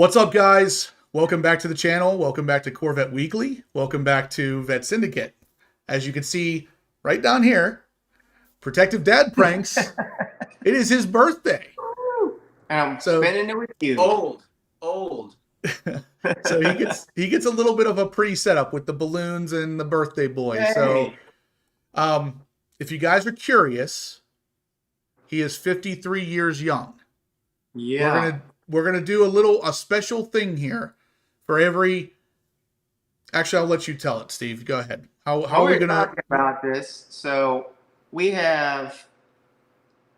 What's up, guys? Welcome back to the channel. Welcome back to Corvette Weekly. Welcome back to Vet Syndicate. As you can see right down here, Protective Dad Pranks. It is his birthday. And I'm spending it with you. Old. So he gets a little bit of a pre-setup with the balloons and the birthday boy. Hey. So if you guys are curious, he is 53 years young. Yeah. We're gonna do a special thing here for every. Actually, I'll let you tell it, Steve. Go ahead. How are we gonna talk about this? So we have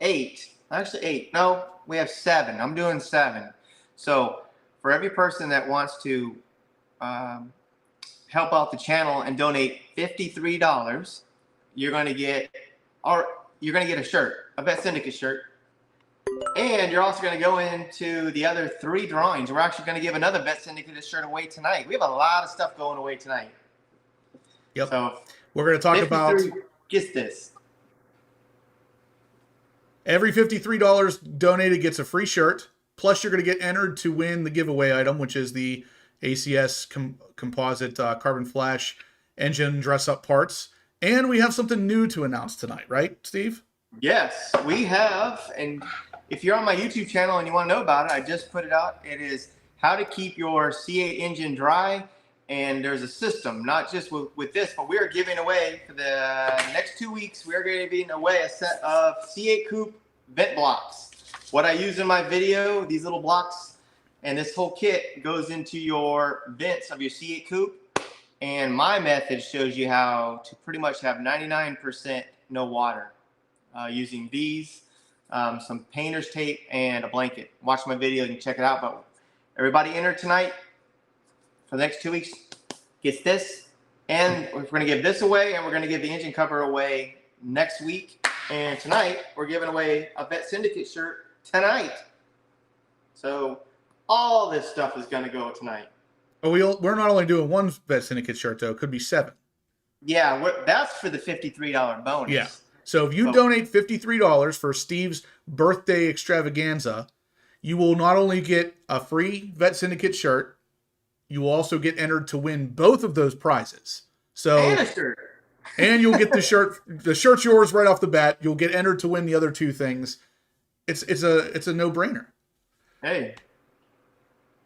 8. Actually 8. No, we have 7. I'm doing 7. So for every person that wants to help out the channel and donate $53, you're going to get a shirt, a Vet Syndicate shirt. And you're also going to go into the other 3 drawings. We're actually going to give another Vet Syndicate shirt away tonight. We have a lot of stuff going away tonight. Yep. So we're going to talk about. Gets this. Every $53 donated gets a free shirt. Plus, you're going to get entered to win the giveaway item, which is the ACS composite carbon flash engine dress-up parts. And we have something new to announce tonight, right, Steve? Yes, we have. And if you're on my YouTube channel and you want to know about it, I just put it out. It is how to keep your C8 engine dry. And there's a system, not just with this, but we are giving away for the next 2 weeks. We are giving away a set of C8 coupe vent blocks. What I use in my video, these little blocks, and this whole kit goes into your vents of your C8 coupe. And my method shows you how to pretty much have 99% no water using these, some painter's tape, and a blanket. Watch my video, you can check it out. But everybody enter tonight for the next 2 weeks gets this. And we're going to give this away, and we're going to give the engine cover away next week. And tonight, we're giving away a Vet Syndicate shirt tonight. So all this stuff is going to go tonight. Oh, we're not only doing one Vet Syndicate shirt, though. It could be 7. Yeah, that's for the $53 bonus. Yeah. So if you donate $53 for Steve's birthday extravaganza, you will not only get a free Vet Syndicate shirt, you will also get entered to win both of those prizes. So and a shirt. And you'll get the shirt. The shirt's yours right off the bat. You'll get entered to win the other 2 things. It's a no-brainer. Hey.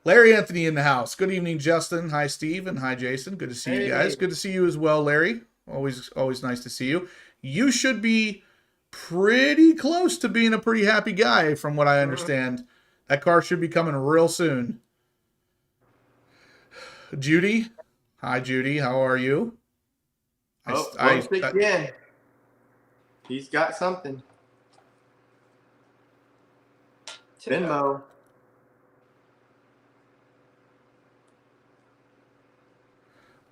Larry Anthony in the house. Good evening, Justin. Hi, Steve, and hi, Jason. Good to see you guys. Good to see you as well, Larry. Always nice to see you. You should be pretty close to being a pretty happy guy, from what I understand. That car should be coming real soon. Judy. Hi, Judy. How are you? Again. He's got something. Venmo.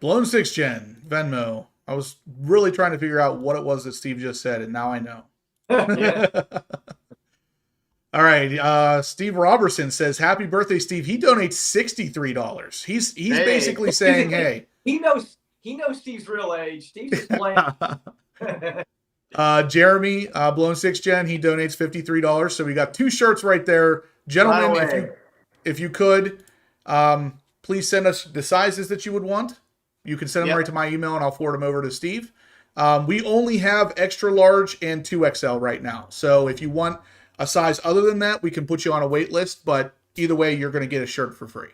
Blown 6 Gen, Venmo. I was really trying to figure out what it was that Steve just said, and now I know. All right. Steve Robertson says, "Happy birthday, Steve." He donates $63. He's basically saying, "Hey." He knows Steve's real age. Steve's just playing. Jeremy, Blown 6 Gen, he donates $53. So we got 2 shirts right there. Gentlemen, if you could, please send us the sizes that you would want. You can send them right to my email, and I'll forward them over to Steve. We only have extra large and 2XL right now. So if you want a size other than that, we can put you on a wait list. But either way, you're going to get a shirt for free.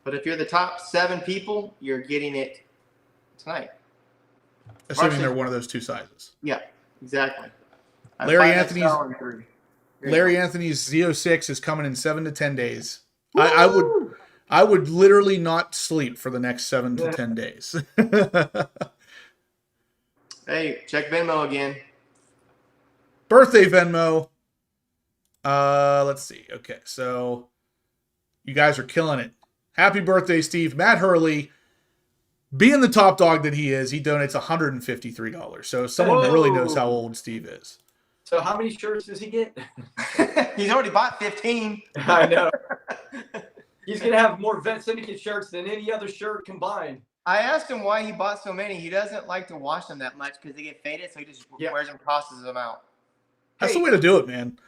But if you're the top 7 people, you're getting it tonight. Assuming they're one of those 2 sizes. Yeah, exactly. Larry Anthony's Z06 is coming in 7 to 10 days. I would literally not sleep for the next 7 to 10 days. Hey, check Venmo again. Birthday Venmo. Let's see. Okay, so you guys are killing it. Happy birthday, Steve. Matt Hurley, being the top dog that he is, he donates $153. So someone really knows how old Steve is. So how many shirts does he get? He's already bought 15. I know. He's going to have more Vet Syndicate shirts than any other shirt combined. I asked him why he bought so many. He doesn't like to wash them that much because they get faded, so he just wears them, tosses them out. That's the way to do it, man.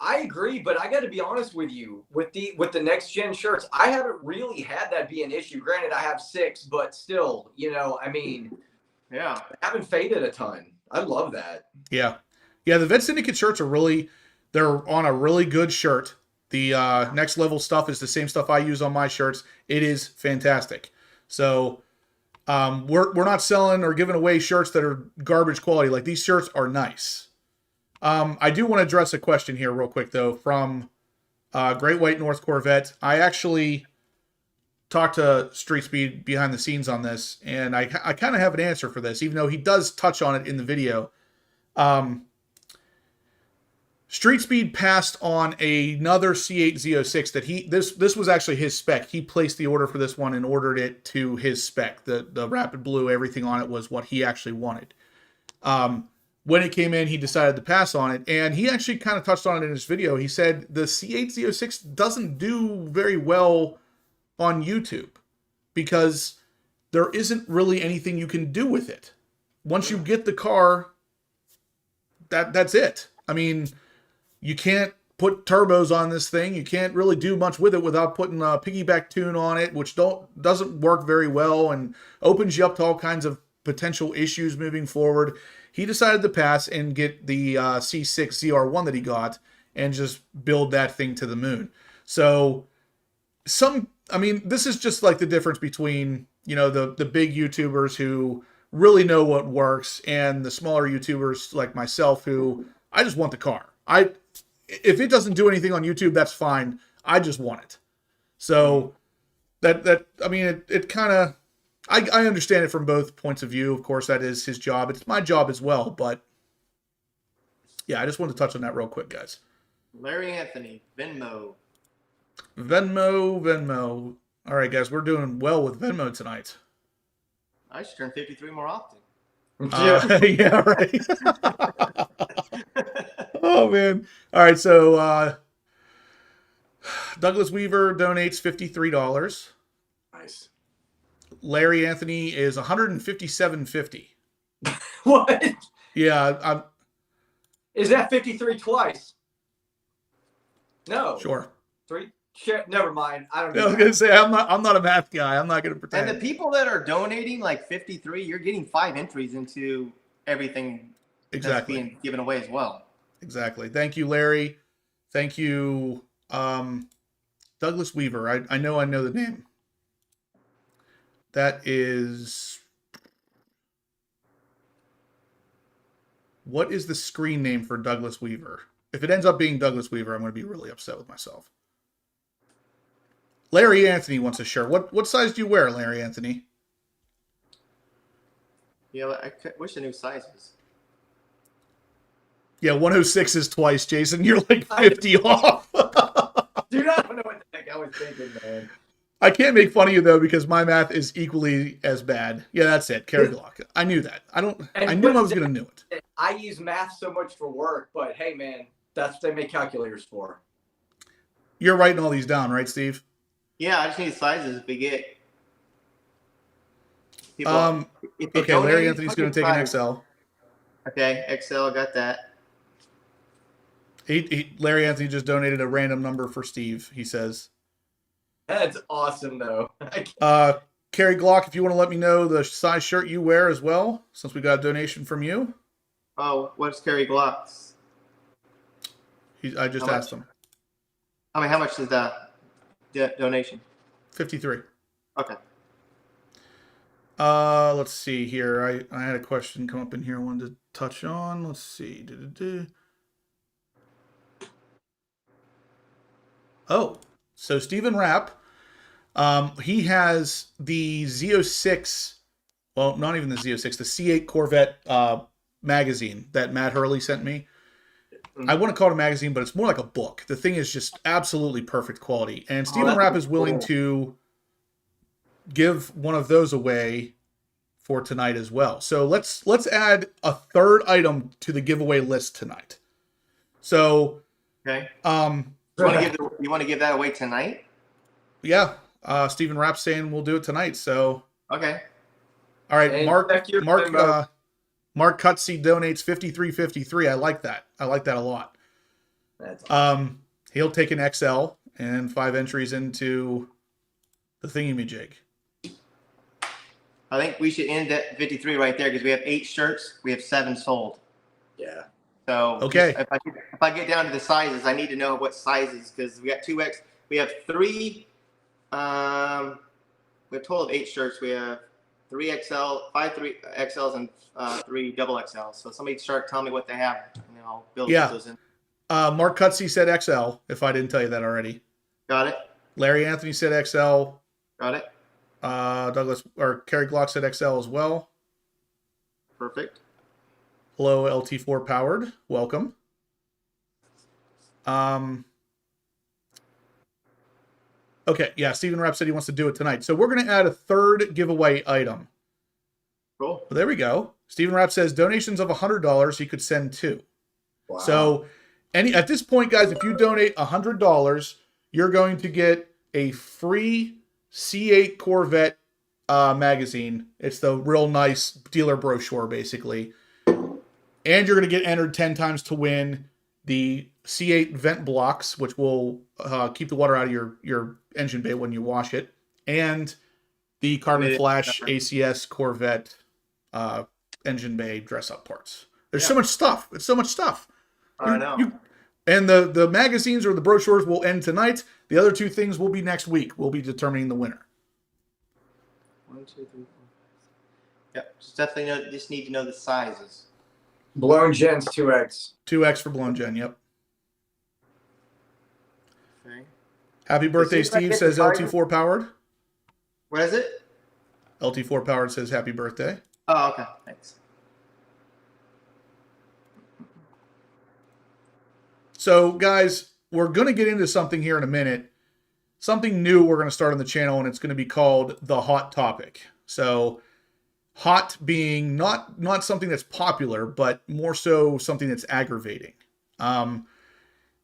I agree, but I got to be honest with you. With the next gen shirts, I haven't really had that be an issue. Granted, I have 6, but still, I mean, yeah, I haven't faded a ton. I love that. Yeah. Yeah, the Vet Syndicate shirts are they're on a really good shirt. The next level stuff is the same stuff I use on my shirts. It is fantastic. So we're not selling or giving away shirts that are garbage quality. Like, these shirts are nice. I do want to address a question here real quick, though, from Great White North Corvette. I actually talked to Street Speed behind the scenes on this, and I kind of have an answer for this, even though he does touch on it in the video. Street Speed passed on another C8 Z06 that this was actually his spec. He placed the order for this one and ordered it to his spec. The Rapid Blue, everything on it was what he actually wanted. When it came in, he decided to pass on it, and he actually kind of touched on it in his video. He said the C8 Z06 doesn't do very well on YouTube because there isn't really anything you can do with it. Once you get the car, that's it. I mean, you can't put turbos on this thing. You can't really do much with it without putting a piggyback tune on it, which doesn't work very well and opens you up to all kinds of potential issues moving forward. He decided to pass and get the C6 ZR1 that he got and just build that thing to the moon. So this is just like the difference between, the big YouTubers who really know what works and the smaller YouTubers like myself who I just want the car. If it doesn't do anything on YouTube, that's fine. I just want it. So it kind of, I understand it from both points of view. Of course, that is his job. It's my job as well. But yeah, I just wanted to touch on that real quick, guys. Larry Anthony, Venmo. All right, guys, we're doing well with Venmo tonight. I should turn 53 more often. Yeah, right. Oh, man. All right, so Douglas Weaver donates $53. Nice. Larry Anthony is $157.50. What? Yeah. Is that 53 twice? No. Sure. 3? Sure. Never mind. I don't know. I was gonna say I'm not a math guy. I'm not gonna pretend. And the people that are donating like 53, you're getting 5 entries into everything that's being given away as well. Exactly. Thank you, Larry. Thank you, Douglas Weaver. I know the name. That is. What is the screen name for Douglas Weaver? If it ends up being Douglas Weaver, I'm going to be really upset with myself. Larry Anthony wants a shirt. What size do you wear, Larry Anthony? Yeah, I wish I knew sizes. Yeah, 106 is twice, Jason. You're like 50 off. Dude, I don't know what the heck I was thinking, man. I can't make fun of you, though, because my math is equally as bad. Yeah, that's it. Carry Glock. I knew that. I knew I was going to know it. I use math so much for work, but hey, man, that's what they make calculators for. You're writing all these down, right, Steve? Yeah, I just need sizes if we get people. Okay, Larry Anthony's going to take an XL. Okay, XL, got that. Larry Anthony just donated a random number for Steve, he says. That's awesome, though. Carrie Glock, if you want to let me know the size shirt you wear as well, since we got a donation from you. Oh, what's Carrie Glock's? I just asked him. I mean, how much is that donation? 53. Okay. Let's see here. I had a question come up in here I wanted to touch on. Let's see. Oh, so Stephen Rapp, he has the Z06, well, not even the Z06, the C8 Corvette magazine that Matt Hurley sent me. I want to call it a magazine, but it's more like a book. The thing is just absolutely perfect quality. And Stephen Rapp is willing to give one of those away for tonight as well. So let's add a third item to the giveaway list tonight. So okay. You want to give that away tonight? Yeah. Stephen Rapp's saying we'll do it tonight. So okay. All right, and Mark Cutsey donates $53.53. I like that. I like that a lot. That's awesome. He'll take an XL and 5 entries into the thingy-majig. I think we should end at 53 right there because we have 8 shirts. We have 7 sold. Yeah. So okay. If I get down to the sizes, I need to know what sizes because we got 2X. We have 3. We have a total of 8 shirts. We have 3XL, 5 3XLs, and 3 double XLs. So somebody start telling me what they have, and then I'll build those in. Mark Cutsey said XL. If I didn't tell you that already. Got it. Larry Anthony said XL. Got it. Kerry Glock said XL as well. Perfect. Hello, LT4 Powered. Welcome. Okay, yeah, Stephen Rapp said he wants to do it tonight. So we're going to add a 3rd giveaway item. Cool. Well, there we go. Stephen Rapp says donations of $100, he could send 2. Wow. So at this point, guys, if you donate $100, you're going to get a free C8 Corvette magazine. It's the real nice dealer brochure, basically. And you're going to get entered 10 times to win the C8 vent blocks, which will keep the water out of your engine bay when you wash it, and the carbon flash ACS Corvette engine bay dress-up parts. There's so much stuff. It's so much stuff. I know. And the magazines or the brochures will end tonight. The other 2 things will be next week. We'll be determining the winner. 1, 2, 3, 4. Yep. Just need to know the sizes. Blown Gen's 2X. 2X for Blown Gen, yep. Okay. Happy birthday, Steve, says LT4 Powered. What is it? LT4 Powered says happy birthday. Oh, okay. Thanks. So, guys, we're going to get into something here in a minute. Something new we're going to start on the channel, and it's going to be called The Hot Topic. So, hot being not something that's popular, but more so something that's aggravating.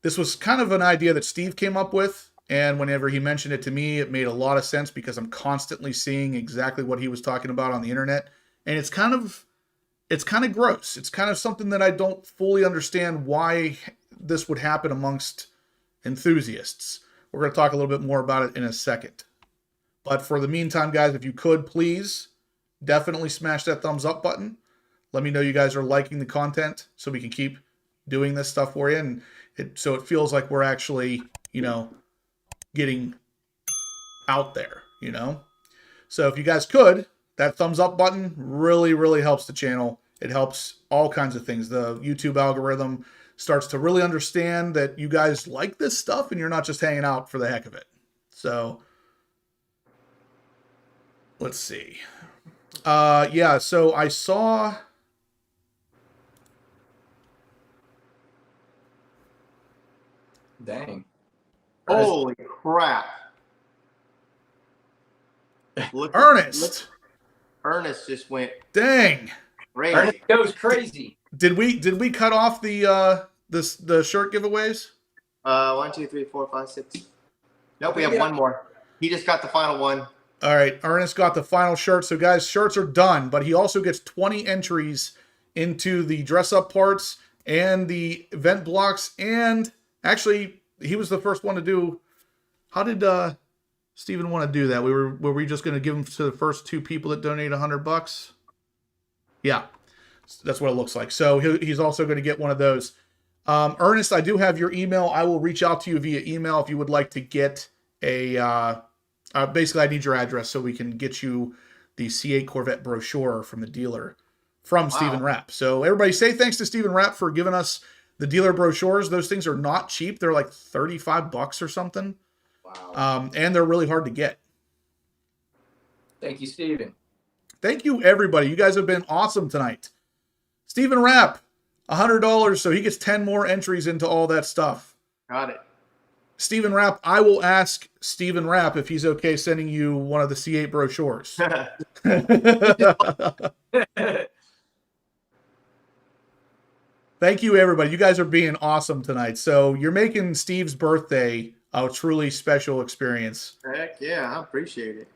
This was kind of an idea that Steve came up with, and whenever he mentioned it to me, it made a lot of sense because I'm constantly seeing exactly what he was talking about on the internet, and it's kind of gross. It's kind of something that I don't fully understand why this would happen amongst enthusiasts. We're going to talk a little bit more about it in a second. But for the meantime, guys, if you could, please definitely smash that thumbs up button. Let me know you guys are liking the content so we can keep doing this stuff for you. And so it feels like we're actually, getting out there, So if you guys could, that thumbs up button really, really helps the channel. It helps all kinds of things. The YouTube algorithm starts to really understand that you guys like this stuff and you're not just hanging out for the heck of it. So let's see. Yeah, so I saw... Dang. Holy crap. Ernest just went dang crazy. Ernest goes crazy. Did we cut off the shirt giveaways? 1, 2, 3, 4, 5, 6. Nope, we have one more. He just got the final one. All right, Ernest got the final shirt. So guys, shirts are done, but he also gets 20 entries into the dress-up parts and the event blocks. And actually, he was the first one to do. How did Steven want to do that? Were we just going to give them to the first 2 people that donate $100? Yeah, that's what it looks like. So he's also going to get one of those. Ernest, I do have your email. I will reach out to you via email if you would like to get a... basically, I need your address so we can get you the C8 Corvette brochure from the dealer from Stephen Rapp. So everybody say thanks to Stephen Rapp for giving us the dealer brochures. Those things are not cheap. They're like $35 or something. Wow. And they're really hard to get. Thank you, Stephen. Thank you, everybody. You guys have been awesome tonight. Stephen Rapp, $100, so he gets 10 more entries into all that stuff. Got it. Stephen Rapp, I will ask Stephen Rapp if he's okay sending you one of the C8 brochures. Thank you, everybody. You guys are being awesome tonight. So you're making Steve's birthday a truly special experience. Heck yeah, I appreciate it.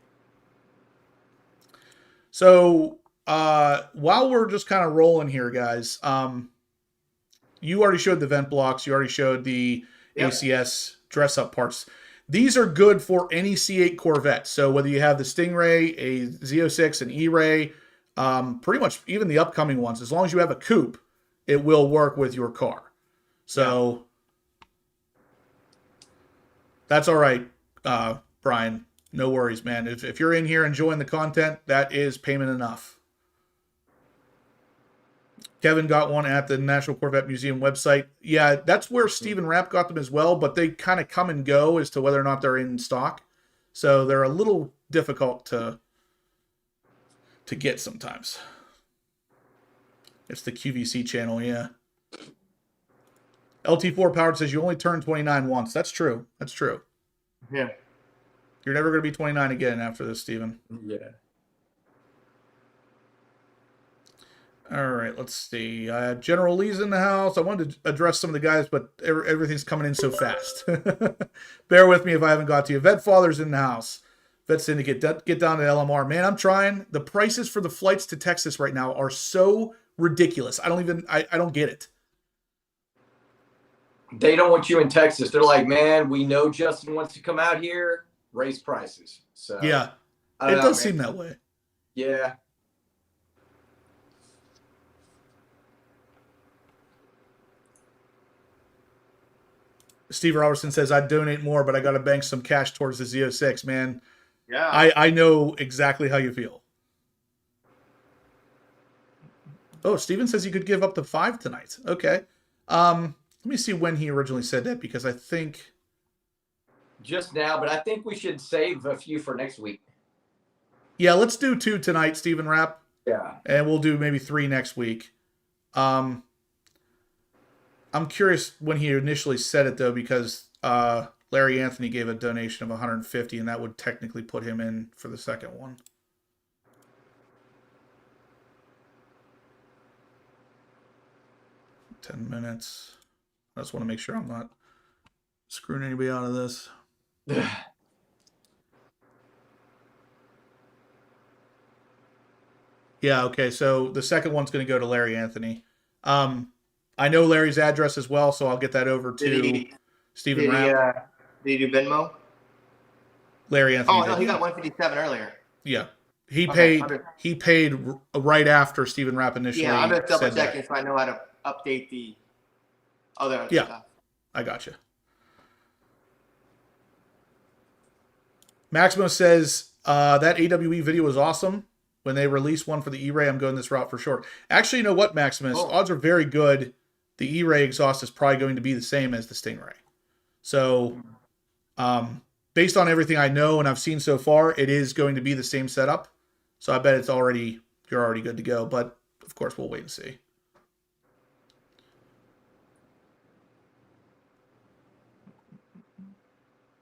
So while we're just kind of rolling here, guys, you already showed the vent blocks. You already showed the Yep. ACS dress-up parts. These are good for any C8 Corvette. So whether you have the Stingray, a Z06, an ERAY, pretty much even the upcoming ones, as long as you have a coupe, it will work with your car. So that's all right, Brian. No worries, man. If you're in here enjoying the content, that is payment enough. Kevin got one at the National Corvette Museum website. Yeah, that's where Stephen Rapp got them as well, but they kind of come and go as to whether or not they're in stock. So they're a little difficult to get sometimes. It's the QVC channel, yeah. LT4 Powered says you only turn 29 once. That's true. That's true. Yeah. You're never going to be 29 again after this, Stephen. Yeah. All right, let's see. General Lee's in the house. I wanted to address some of the guys, but everything's coming in so fast. Bear with me if I haven't got to you. Vet Father's in the house. Vet Syndicate, get down to LMR. Man, I'm trying. The prices for the flights to Texas right now are so ridiculous. I don't get it. They don't want you in Texas. They're like, man, we know Justin wants to come out here, raise prices. So Yeah, it does seem that way. Yeah. Steve Robertson says, I'd donate more, but I got to bank some cash towards the Z06, man. Yeah. I know exactly how you feel. Oh, Steven says you could give up to 5 tonight. Okay. Let me see when he originally said that, because I think... Just now, but I think we should save a few for next week. Yeah, let's do 2 tonight, Stephen Rapp. Yeah. And we'll do maybe 3 next week. I'm curious when he initially said it, though, because Larry Anthony gave a donation of 150, and that would technically put him in for the second one. $10 minutes. I just want to make sure I'm not screwing anybody out of this. Yeah, okay, so the second one's going to go to Larry Anthony. I know Larry's address as well, so I'll get that over to Stephen Rapp. Did he do Venmo? Larry Anthony. Oh, no, he got 157 earlier. Yeah. He Okay, paid right after Stephen Rapp initially. Yeah, I'm just double said checking that. so I know how to update the other Yeah. stuff. I gotcha. Maximo says that AWE video was awesome. When they release one for the E-Ray, I'm going this route for sure. Actually, you know what, Maximus? Oh. Odds are very good. The E-Ray exhaust is probably going to be the same as the Stingray. So, based on everything I know and I've seen so far, it is going to be the same setup. So I bet you're already good to go. But of course, we'll wait and see.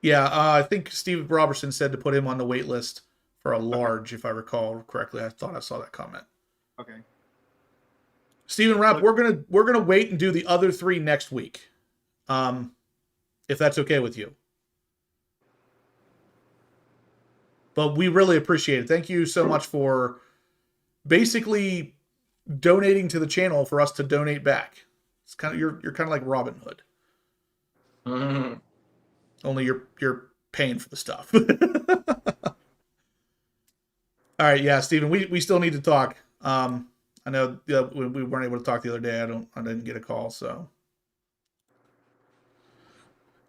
Yeah, I think Steve Robertson said to put him on the wait list for a large, if I recall correctly. I thought I saw that comment. Okay. Stephen Rapp, we're gonna wait and do the other 3 next week, if that's okay with you. But we really appreciate it. Thank you so much for basically donating to the channel for us to donate back. It's kind of you're kind of like Robin Hood. Mm-hmm. Only you're paying for the stuff. All right, yeah, Stephen, we still need to talk. I know we weren't able to talk the other day. I didn't get a call, so.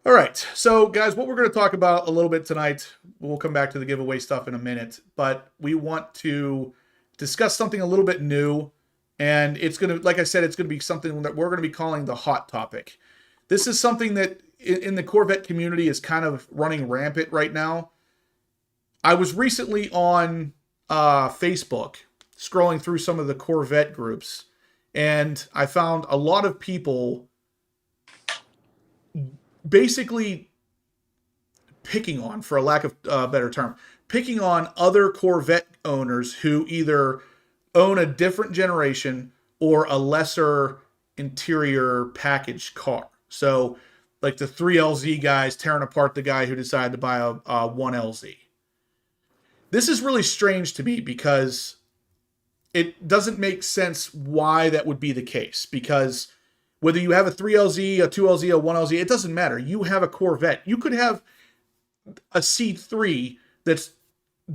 All right, so guys, what we're going to talk about a little bit tonight, we'll come back to the giveaway stuff in a minute, but we want to discuss something a little bit new, and it's going to, like I said, it's going to be something that we're going to be calling the hot topic. This is something that in the Corvette community is kind of running rampant right now. I was recently on Facebook scrolling through some of the Corvette groups, and I found a lot of people basically picking on, for a lack of a better term, picking on other Corvette owners who either own a different generation or a lesser interior package car. So like the 3LZ guys tearing apart the guy who decided to buy a 1LZ. This is really strange to me because it doesn't make sense why that would be the case. Because Whether you have a 3LZ, a 2LZ, a 1LZ, it doesn't matter. You have a Corvette. You could have a C3 that's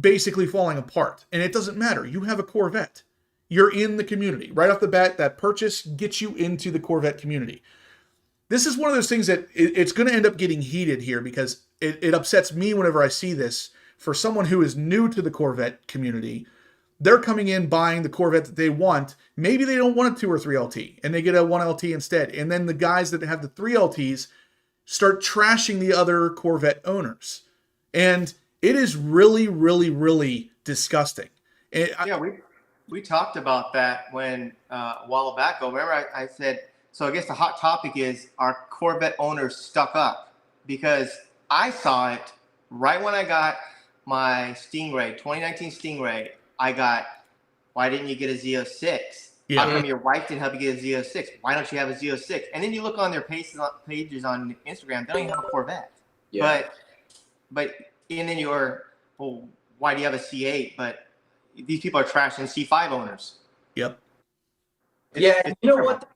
basically falling apart, and it doesn't matter. You have a Corvette. You're in the community. Right off the bat, that purchase gets you into the Corvette community. This is one of those things that it's going to end up getting heated here because it upsets me whenever I see this. For someone who is new to the Corvette community, they're coming in buying the Corvette that they want. Maybe they don't want a 2 or 3LT and they get a 1LT instead. And then the guys that have the 3LTs start trashing the other Corvette owners. And it is really, really, really disgusting. Yeah, we talked about that when a while back. Remember I said, so I guess the hot topic is, are Corvette owners stuck up? Because I saw it right when I got my Stingray, 2019 Stingray. I got, why didn't you get a Z06? Yeah. How come your wife didn't help you get a Z06? Why don't you have a Z06? And then you look on their pages on Instagram, they don't even have a Corvette. Yeah. But and then well, why do you have a C8? But these people are trashing C5 owners. Yep. And you know what?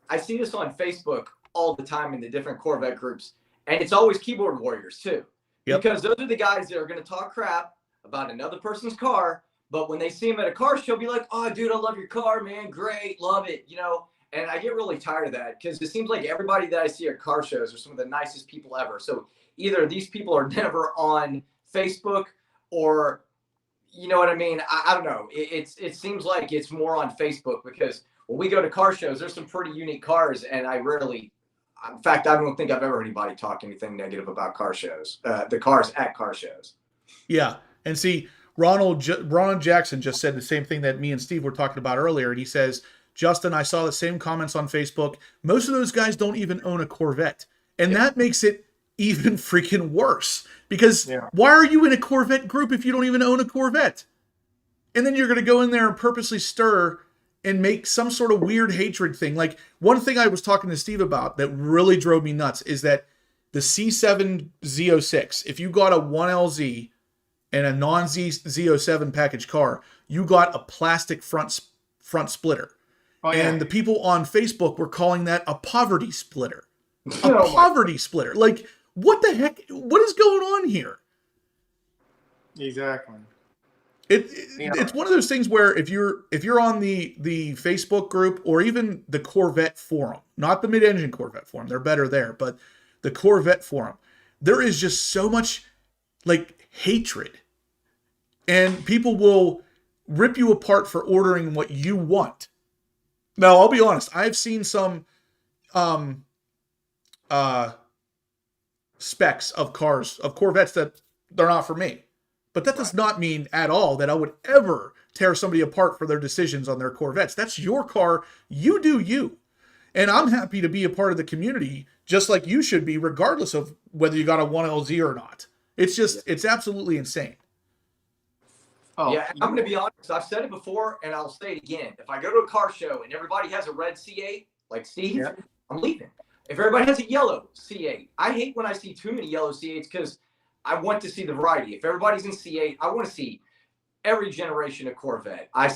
I see this on Facebook all the time in the different Corvette groups, and it's always keyboard warriors too. Yep. Because those are the guys that are going to talk crap about another person's car, but when they see him at a car show, be like, "Oh, dude, I love your car, man. Great, love it." You know, and I get really tired of that because it seems like everybody that I see at car shows are some of the nicest people ever. So either these people are never on Facebook, or you know what I mean? I don't know. It seems like it's more on Facebook because when we go to car shows, there's some pretty unique cars, and in fact, I don't think I've ever heard anybody talk anything negative about car shows, the cars at car shows. Yeah. And see, Ronald Jackson just said the same thing that me and Steve were talking about earlier. And he says, Justin, I saw the same comments on Facebook. Most of those guys don't even own a Corvette. And that makes it even freaking worse. Because why are you in a Corvette group if you don't even own a Corvette? And then you're going to go in there and purposely stir and make some sort of weird hatred thing. Like, one thing I was talking to Steve about that really drove me nuts is that the C7 Z06, if you got a 1LZ and a non-Z07 package car, you got a plastic front splitter. Oh, yeah. And the people on Facebook were calling that a poverty splitter. A poverty splitter. Like, what the heck? What is going on here? Exactly. It's one of those things where if you're on the Facebook group or even the Corvette forum, not the mid-engine Corvette forum, they're better there, but the Corvette forum, there is just so much like hatred, and people will rip you apart for ordering what you want. Now, I'll be honest, I've seen some specs of cars, of Corvettes that they're not for me. But that does not mean at all that I would ever tear somebody apart for their decisions on their Corvettes. That's your car. You do you. And I'm happy to be a part of the community, just like you should be, regardless of whether you got a 1LZ or not. It's just, it's absolutely insane. Oh, yeah, I'm going to be honest. I've said it before, and I'll say it again. If I go to a car show and everybody has a red C8, like Steve, I'm leaving. If everybody has a yellow C8, I hate when I see too many yellow C8s because I want to see the variety. If everybody's in C8, I want to see every generation of Corvette. I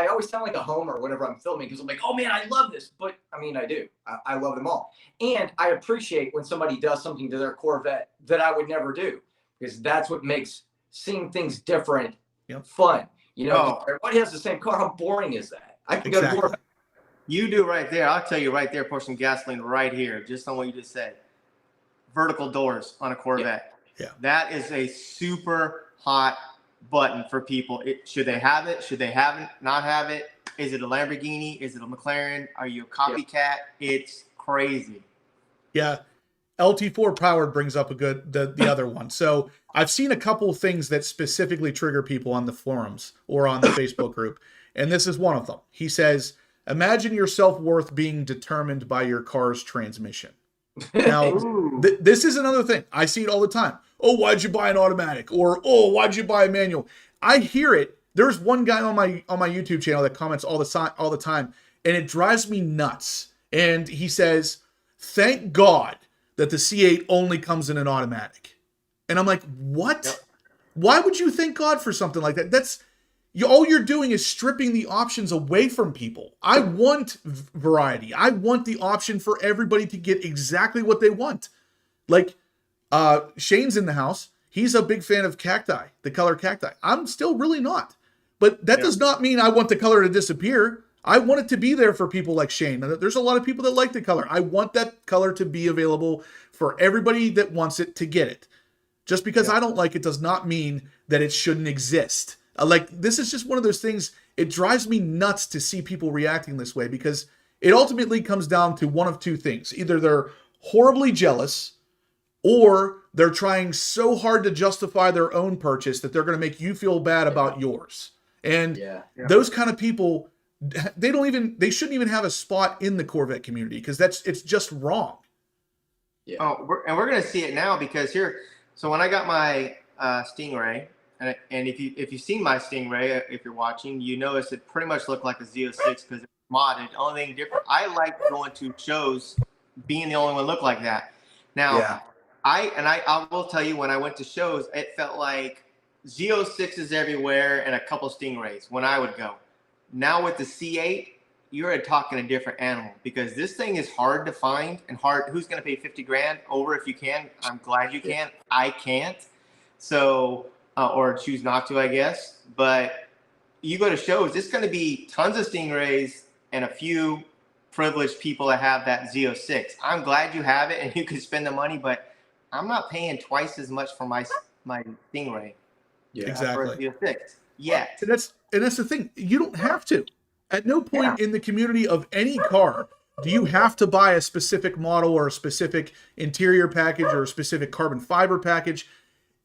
always sound like a homer whenever I'm filming because I'm like, oh man, I love this. But I mean, I do. I love them all. And I appreciate when somebody does something to their Corvette that I would never do, because that's what makes seeing things different fun. You know, everybody has the same car. How boring is that? I can go to Corvette. You do right there. I'll tell you right there, pour some gasoline right here, just on what you just said. Vertical doors on a Corvette. Yeah. That is a super hot button for people. Should they have it? Should they not have it? Is it a Lamborghini? Is it a McLaren? Are you a copycat? It's crazy. Yeah. LT4 powered brings up the other one. So I've seen a couple of things that specifically trigger people on the forums or on the Facebook group. And this is one of them. He says, imagine your self-worth being determined by your car's transmission. Now, this is another thing. I see it all the time. Oh, why'd you buy an automatic? Or, oh, why'd you buy a manual? I hear it. There's one guy on my YouTube channel that comments all the time, and it drives me nuts. And he says, thank God that the C8 only comes in an automatic. And I'm like, what? Yep. Why would you thank God for something like that? all you're doing is stripping the options away from people. I want variety. I want the option for everybody to get exactly what they want. Like, Shane's in the house. He's a big fan of cacti, the color cacti. I'm still really not. But that does not mean I want the color to disappear. I want it to be there for people like Shane. There's a lot of people that like the color. I want that color to be available for everybody that wants it to get it. Just because I don't like it does not mean that it shouldn't exist. Like, this is just one of those things. It drives me nuts to see people reacting this way, because it ultimately comes down to one of two things. Either they're horribly jealous, or they're trying so hard to justify their own purchase that they're going to make you feel bad about yours. And those kind of people, they shouldn't even have a spot in the Corvette community, because it's just wrong. Yeah. Oh, we're going to see it now, because so when I got my Stingray, and if you've seen my Stingray, if you're watching, you notice it pretty much looked like a Z06 because it's modded. The only thing different, I like going to shows being the only one look like that. Now, I will tell you, when I went to shows, it felt like Z06s everywhere and a couple Stingrays when I would go. Now with the C8, you're talking a different animal, because this thing is hard to find and hard. Who's going to pay 50 grand over if you can? I'm glad you can. I can't. So, or choose not to, I guess. But you go to shows, it's going to be tons of Stingrays and a few privileged people that have that Z06. I'm glad you have it and you can spend the money, but I'm not paying twice as much for my Stingray. Yeah, exactly. For a Z06 yet. And that's the thing. You don't have to. At no point in the community of any car do you have to buy a specific model or a specific interior package or a specific carbon fiber package.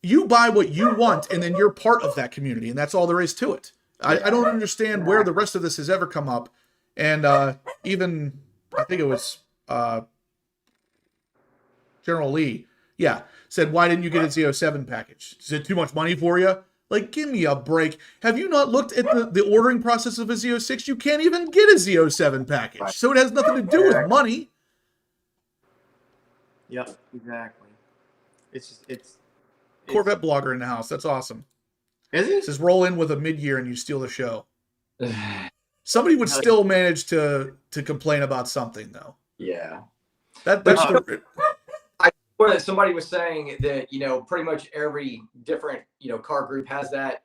You buy what you want, and then you're part of that community, and that's all there is to it. I don't understand where the rest of this has ever come up. And even, I think it was General Lee, said, why didn't you get a Z07 package? Is it too much money for you? Like, give me a break. Have you not looked at the ordering process of a Z06? You can't even get a Z07 package. So it has nothing to do with money. Yep, exactly. It's Corvette blogger in the house. That's awesome. Is he? It says, roll in with a mid-year and you steal the show. Somebody would still manage to complain about something, though. Yeah. That's somebody was saying that, pretty much every different, car group has that.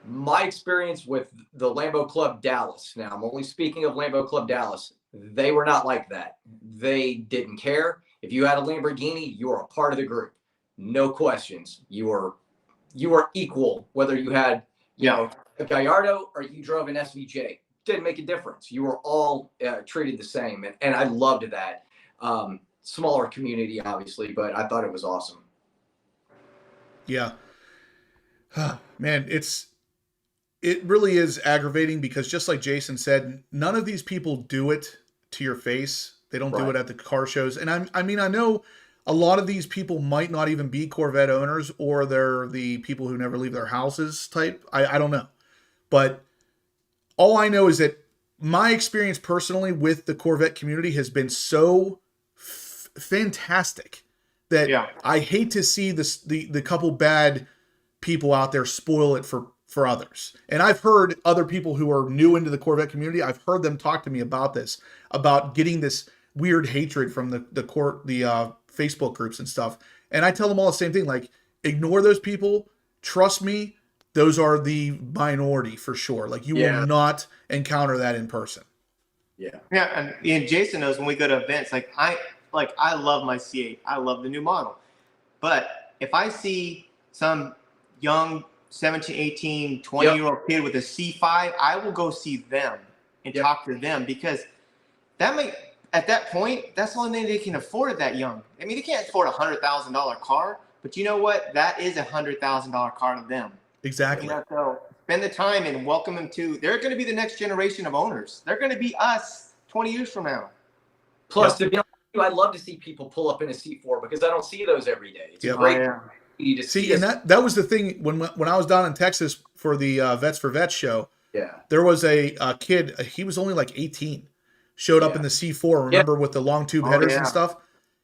My experience with the Lambo Club Dallas, now I'm only speaking of Lambo Club Dallas, they were not like that. They didn't care. If you had a Lamborghini, you were a part of the group. No questions. You were equal, whether you had, a Gallardo or you drove an SVJ. Didn't make a difference. You were all treated the same. And I loved that. Smaller community, obviously, but I thought it was awesome. Yeah. Man, it really is aggravating, because just like Jason said, none of these people do it to your face. They don't do it at the car shows. And I know a lot of these people might not even be Corvette owners, or they're the people who never leave their houses type. I don't know. But all I know is that my experience personally with the Corvette community has been so fantastic that I hate to see the couple bad people out there spoil it for others. And I've heard other people who are new into the Corvette community, I've heard them talk to me about this, about getting this weird hatred from the Facebook groups and stuff. And I tell them all the same thing, like, ignore those people. Trust me, those are the minority for sure. Like, you will not encounter that in person. Yeah. Yeah. And Jason knows, when we go to events, I love my C8. I love the new model. But if I see some young 17, 18, 20-year-old kid with a C5, I will go see them and talk to them, because at that point, that's the only thing they can afford at that young. I mean, they can't afford a $100,000 car, but you know what? That is a $100,000 car to them. Exactly. So spend the time and welcome them to. They're going to be the next generation of owners. They're going to be us 20 years from now. Plus, to be honest, I'd love to see people pull up in a C4, because I don't see those every day. It's great to see. And that was the thing when I was down in Texas for the Vets for Vets show. Yeah. There was a kid. He was only like 18. Showed up in the C4. Remember, with the long tube headers and stuff.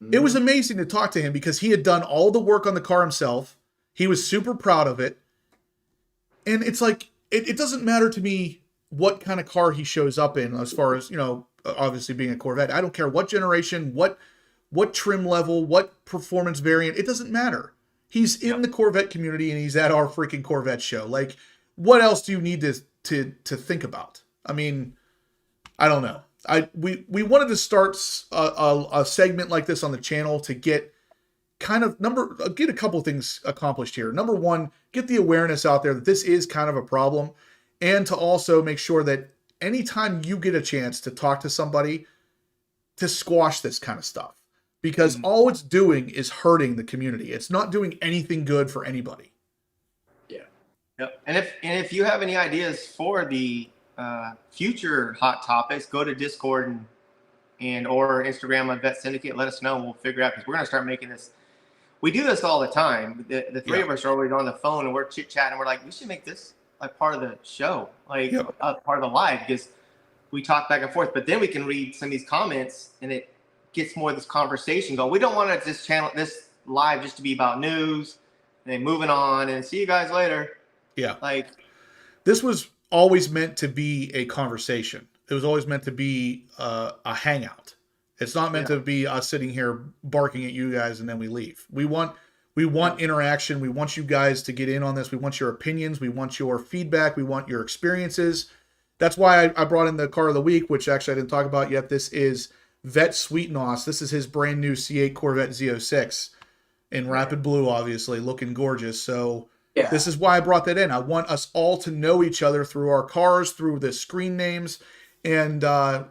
Mm-hmm. It was amazing to talk to him, because he had done all the work on the car himself. He was super proud of it. And it's like, it doesn't matter to me what kind of car he shows up in, as far as, you know, obviously being a Corvette. I don't care what generation, what trim level, what performance variant. It doesn't matter. He's in the Corvette community, and he's at our freaking Corvette show. Like, what else do you need to think about? I mean, I don't know. We wanted to start a segment like this on the channel to get get a couple things accomplished here. Number one, get the awareness out there that this is kind of a problem, and to also make sure that anytime you get a chance to talk to somebody, to squash this kind of stuff, because all it's doing is hurting the community. It's not doing anything good for anybody. Yeah. Yep. And if you have any ideas for the future hot topics, go to Discord and or Instagram on Vet Syndicate. Let us know. We'll figure out, because we're going to start making this. We do this all the time. The three of us are always on the phone, and we're chit chatting. We're like, we should make this like part of the show, like part of the live, because we talk back and forth. But then we can read some of these comments, and it gets more of this conversation going. We don't want this live just to be about news and then moving on and see you guys later. Yeah. Like, this was always meant to be a conversation. It was always meant to be a hangout. It's not meant to be us sitting here barking at you guys and then we leave. We want interaction. We want you guys to get in on this. We want your opinions. We want your feedback. We want your experiences. That's why I brought in the car of the week, which actually I didn't talk about yet. This is Vet Sweetnos. This is his brand new C8 Corvette Z06 in rapid blue, obviously, looking gorgeous. So this is why I brought that in. I want us all to know each other through our cars, through the screen names, and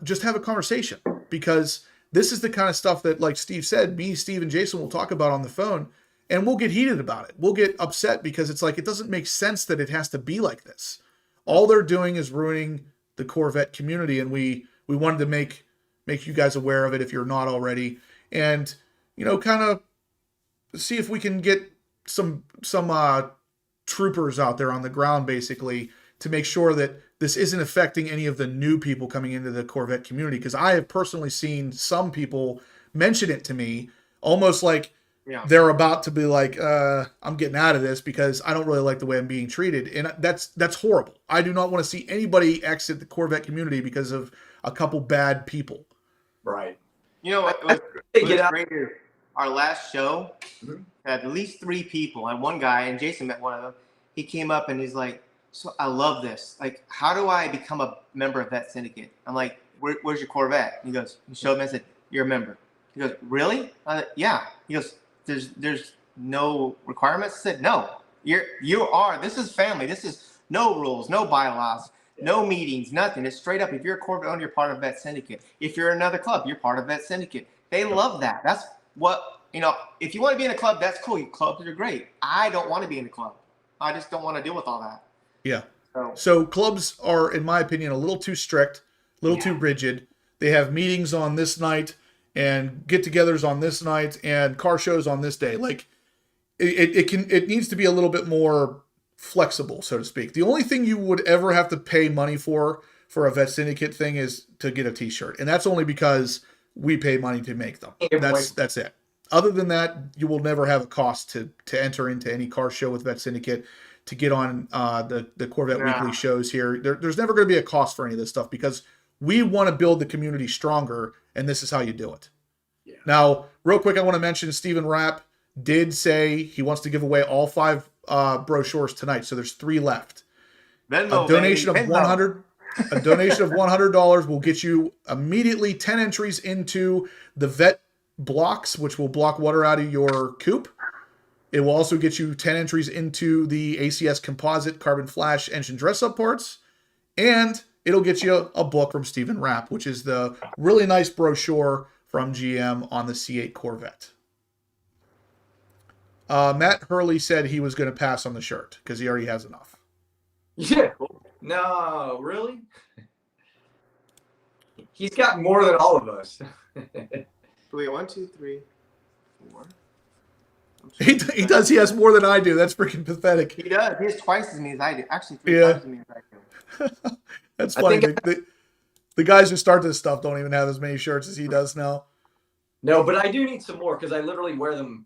just have a conversation, because this is the kind of stuff that, like Steve said, me, Steve, and Jason will talk about on the phone, and we'll get heated about it. We'll get upset because it's like, it doesn't make sense that it has to be like this. All they're doing is ruining the Corvette community, and we wanted to make you guys aware of it if you're not already, and, you know, kind of see if we can get some troopers out there on the ground, basically, to make sure that this isn't affecting any of the new people coming into the Corvette community. Because I have personally seen some people mention it to me, almost like they're about to be like, I'm getting out of this because I don't really like the way I'm being treated. And that's horrible. I do not want to see anybody exit the Corvette community because of a couple bad people. Right. You know what? It was great here. Our last show had at least 3 people, and one guy, and Jason met one of them. He came up and he's like, so I love this. Like, how do I become a member of Vet Syndicate? I'm like, where's your Corvette? He goes, he showed me. I said, you're a member. He goes, really? Yeah. He goes, there's no requirements. I said, no. You are. This is family. This is no rules, no bylaws, no meetings, nothing. It's straight up. If you're a Corvette owner, you're part of Vet Syndicate. If you're another club, you're part of Vet Syndicate. They love that. That's what, you know, if you want to be in a club, that's cool. Clubs are great. I don't want to be in a club. I just don't want to deal with all that. Yeah. So clubs are, in my opinion, a little too strict, a little too rigid. They have meetings on this night and get-togethers on this night and car shows on this day. Like, it needs to be a little bit more flexible, so to speak. The only thing you would ever have to pay money for a Vet Syndicate thing is to get a t-shirt. And that's only because we pay money to make them. That's it. Other than that, you will never have a cost to enter into any car show with Vet Syndicate, to get on the Corvette Weekly shows here. There's never going to be a cost for any of this stuff, because we want to build the community stronger, and this is how you do it. Yeah. Now, real quick, I want to mention Stephen Rapp did say he wants to give away all 5 brochures tonight, so there's 3 left. Venmo, a donation of $100 will get you immediately 10 entries into the Vet blocks, which will block water out of your coupe. It will also get you 10 entries into the ACS Composite Carbon Flash engine dress-up parts, and it'll get you a book from Stephen Rapp, which is the really nice brochure from GM on the C8 Corvette. Matt Hurley said he was going to pass on the shirt because he already has enough. Yeah. No, really? He's got more than all of us. Wait, 1, 2, 3, 4. He does. He has more than I do. That's freaking pathetic. He does. He has twice as many as I do. Actually, 3 times as many as I do. That's funny. The guys who start this stuff don't even have as many shirts as he does now. No, but I do need some more because I literally wear them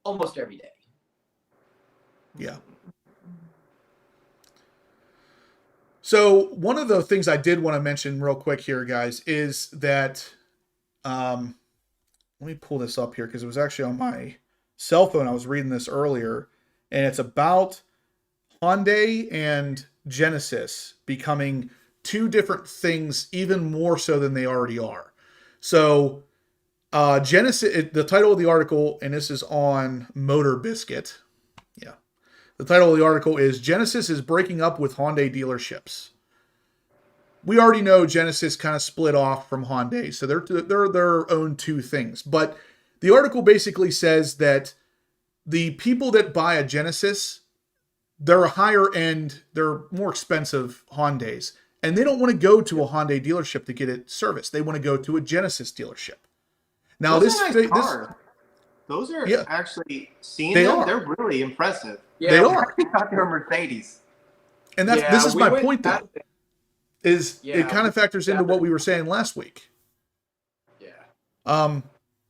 almost every day. Yeah. So one of the things I did want to mention real quick here, guys, is that, let me pull this up here because it was actually on my cell phone. I was reading this earlier, and it's about Hyundai and Genesis becoming two different things, even more so than they already are. So Genesis, the title of the article, and this is on Motor Biscuit. Yeah. The title of the article is Genesis is breaking up with Hyundai dealerships. We already know Genesis kind of split off from Hyundai, so they're their own two things. But the article basically says that the people that buy a Genesis, they're a higher end, they're more expensive Hyundais, and they don't want to go to a Hyundai dealership to get it serviced. They want to go to a Genesis dealership. Now those are nice cars. Those are actually they're really impressive. Yeah, they are. I thought they were Mercedes. And this is my point, though. It kind of factors into what we were saying last week. Yeah.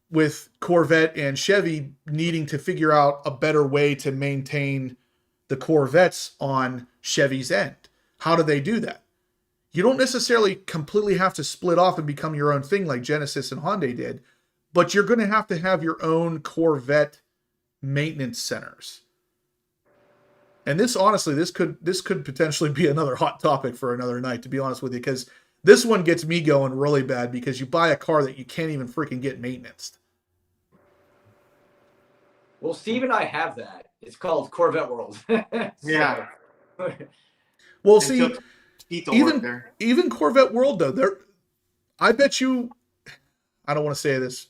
With Corvette and Chevy needing to figure out a better way to maintain the Corvettes on Chevy's end. How do they do that? You don't necessarily completely have to split off and become your own thing like Genesis and Hyundai did, but you're going to have your own Corvette maintenance centers. And this, honestly, this could potentially be another hot topic for another night, to be honest with you, because this one gets me going really bad because you buy a car that you can't even freaking get maintenanced. Well, Steve and I have that. It's called Corvette World. Yeah. Well, see, even Corvette World, though, I bet you, I don't want to say this,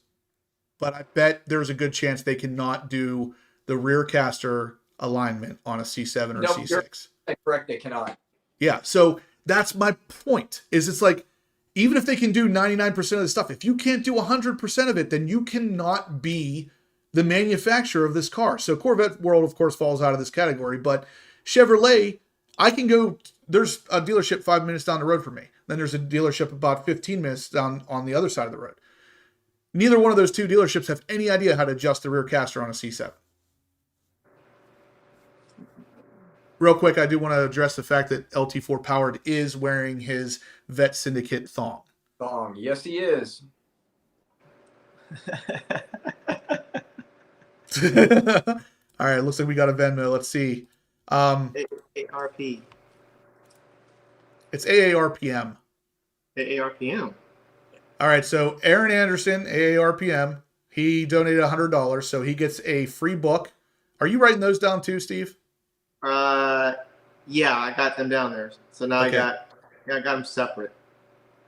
but I bet there's a good chance they cannot do the rear caster alignment on a C7 or C6. Correct, they cannot. Yeah, so that's my point. It's like, even if they can do 99% of the stuff, if you can't do 100% of it, then you cannot be the manufacturer of this car. So Corvette World, of course, falls out of this category, but Chevrolet, I can go, there's a dealership 5 minutes down the road from me. Then there's a dealership about 15 minutes down on the other side of the road. Neither one of those two dealerships have any idea how to adjust the rear caster on a C7. Real quick, I do want to address the fact that LT4 Powered is wearing his Vet Syndicate thong. Thong, yes he is. All right, looks like we got a Venmo. Let's see. AARP. It's AARPM. AARPM. All right, so Aaron Anderson, AARPM, he donated $100, so he gets a free book. Are you writing those down too, Steve? Yeah, I got them down there. So now I got them separate.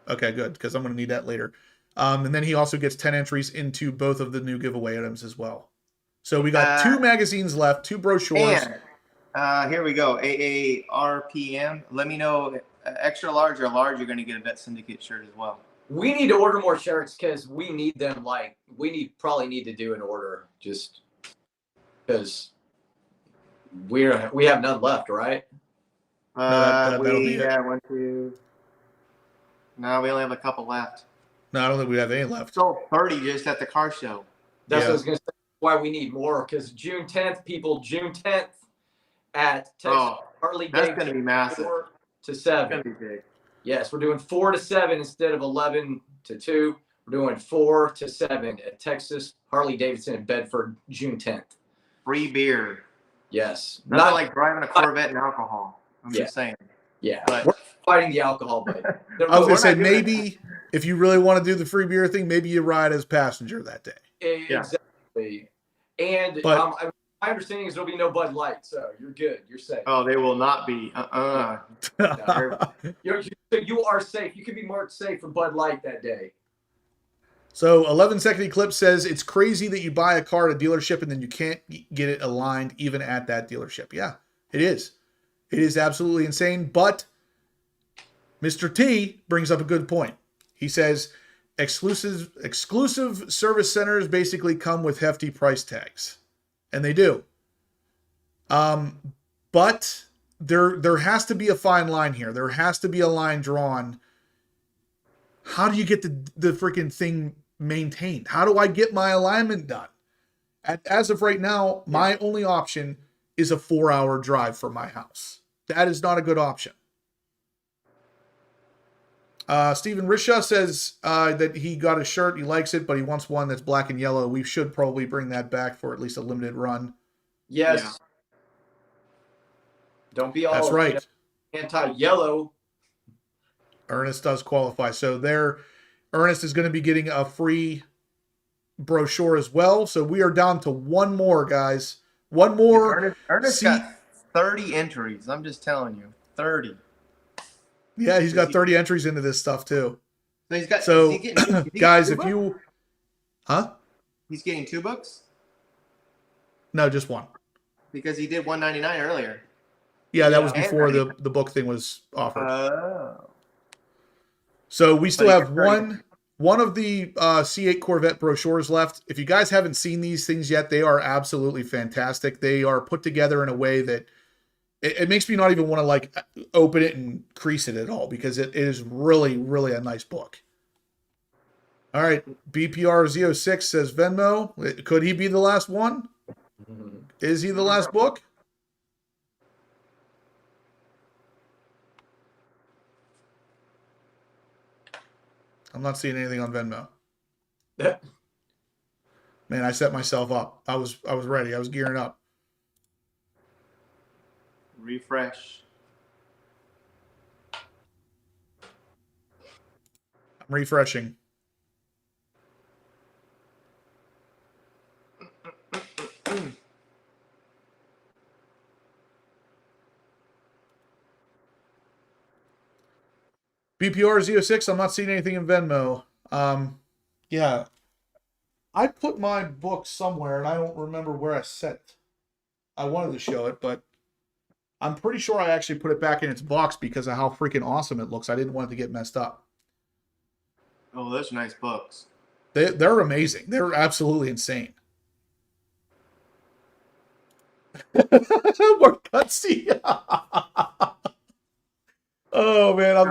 Okay, good, because I'm going to need that later. And then he also gets 10 entries into both of the new giveaway items as well. So we got 2 magazines left, 2 brochures. And here we go. AARPM. Let me know, extra large or large, you're going to get a Vet Syndicate shirt as well. We need to order more shirts because we need them. Like probably need to do an order just because we have none left, right? that'll be it. 1, 2. No, we only have a couple left. No, I don't think we have any left. Sold 30 just at the car show. That's what I was going to say. Why we need more, because June 10th, people, June 10th at Texas Harley that's Davidson, going to be massive. 4 to 7. It's going to be big. Yes, we're doing 4 to 7 instead of 11 to 2. We're doing 4 to 7 at Texas Harley Davidson in Bedford, June 10th. Free beer. Yes. Not like driving a Corvette and alcohol. I'm just saying. Yeah, but we're fighting the alcohol, but I was going to say, maybe if you really want to do the free beer thing, maybe you ride as passenger that day. Exactly. And my understanding is there'll be no Bud Light, so you're good. You're safe. Oh, they will not be. You are safe. You can be marked safe for Bud Light that day. So 11-second Eclipse says, it's crazy that you buy a car at a dealership and then you can't get it aligned even at that dealership. Yeah, it is. It is absolutely insane. But Mr. T brings up a good point. He says, exclusive service centers basically come with hefty price tags. And they do. But there has to be a fine line here. There has to be a line drawn. How do you get the freaking thing maintained? How do I get my alignment done? As of right now, my only option is a 4-hour drive from my house. That is not a good option. Stephen Risha says that he got a shirt, he likes it, but he wants one that's black and yellow. We should probably bring that back for at least a limited run. Yes. Yeah. Don't be all that's right. Anti-yellow. Ernest does qualify. So Ernest is going to be getting a free brochure as well. So we are down to one more, guys. One more. Ernest got 30 entries. I'm just telling you. 30. Yeah, he's got 30 entries into this stuff too. So he's got. So guys, if you, he's getting 2 books. No, just one. Because he did $199 earlier. Yeah, that was before the book thing was offered. Oh. So we still have one of the C8 Corvette brochures left. If you guys haven't seen these things yet, they are absolutely fantastic. They are put together in a way that it makes me not even want to like open it and crease it at all, because it is really, really a nice book. All right. BPR Z06 says Venmo. Could he be the last one? Is he the last book? I'm not seeing anything on Venmo. Yeah. Man, I set myself up. I was ready. I was gearing up. Refresh. I'm refreshing. BPR Z06, I'm not seeing anything in Venmo. Yeah. I put my book somewhere, and I don't remember where I set it. I wanted to show it, but I'm pretty sure I actually put it back in its box because of how freaking awesome it looks. I didn't want it to get messed up. Oh, those are nice books. They're amazing. They're absolutely insane. More cutscene. Oh man, I'm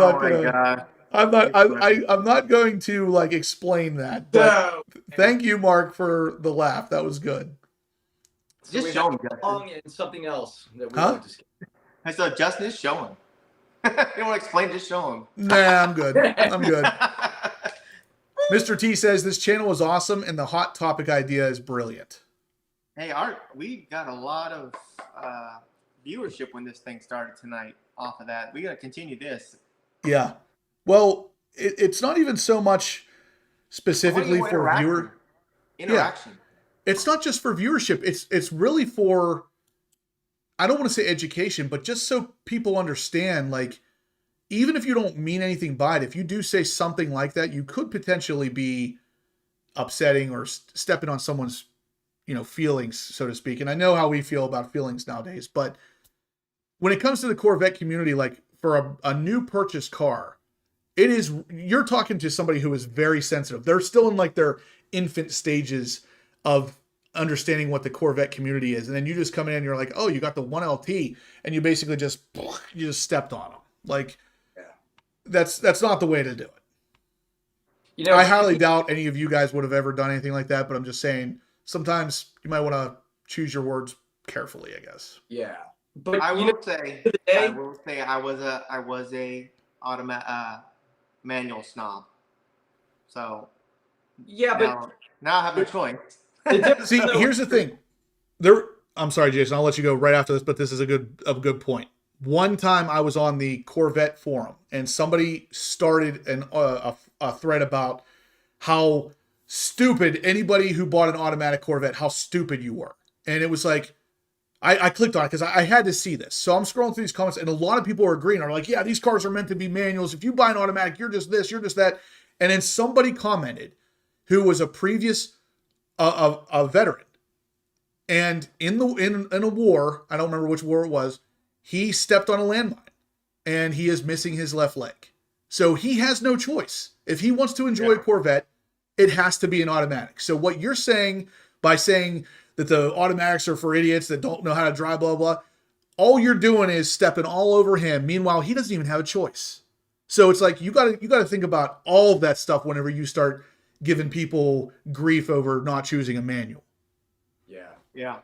not going to like explain that. But thank you, Mark, for the laugh. That was good. Just show him and something else that we want to skip. I said Justin is showing. You don't want to explain, just show him. Nah, I'm good. I'm good. Mr. T says this channel is awesome and the hot topic idea is brilliant. Hey, we got a lot of viewership when this thing started tonight off of that. We got to continue this. Yeah. Well, it's not even so much specifically for viewer interaction. Yeah. It's not just for viewership. It's really for, I don't want to say education, but just so people understand, like, even if you don't mean anything by it, if you do say something like that, you could potentially be upsetting or stepping on someone's, feelings, so to speak. And I know how we feel about feelings nowadays, but when it comes to the Corvette community, like for a new purchased car, you're talking to somebody who is very sensitive. They're still in like their infant stages of understanding what the Corvette community is. And then you just come in and you're like, oh, you got the 1LT, and you basically just stepped on them. Like, that's not the way to do it. I highly doubt any of you guys would have ever done anything like that, but I'm just saying sometimes you might want to choose your words carefully, I guess. Yeah. But I will say I was a manual snob. So yeah, but now I have a choice. See, here's the thing. I'm sorry, Jason. I'll let you go right after this, but this is a good point. One time I was on the Corvette forum and somebody started a thread about how stupid anybody who bought an automatic Corvette, how stupid you were. And it was like, I clicked on it because I had to see this. So I'm scrolling through these comments and a lot of people are agreeing. Are like, yeah, these cars are meant to be manuals. If you buy an automatic, you're just this, you're just that. And then somebody commented who was a previous a veteran. And in a war, I don't remember which war it was, he stepped on a landmine and he is missing his left leg. So he has no choice. If he wants to enjoy a Corvette, it has to be an automatic. So what you're saying by saying that the automatics are for idiots that don't know how to drive, blah, blah, all you're doing is stepping all over him. Meanwhile, he doesn't even have a choice. So it's like, you got to think about all of that stuff whenever you start giving people grief over not choosing a manual. Yeah. Yeah.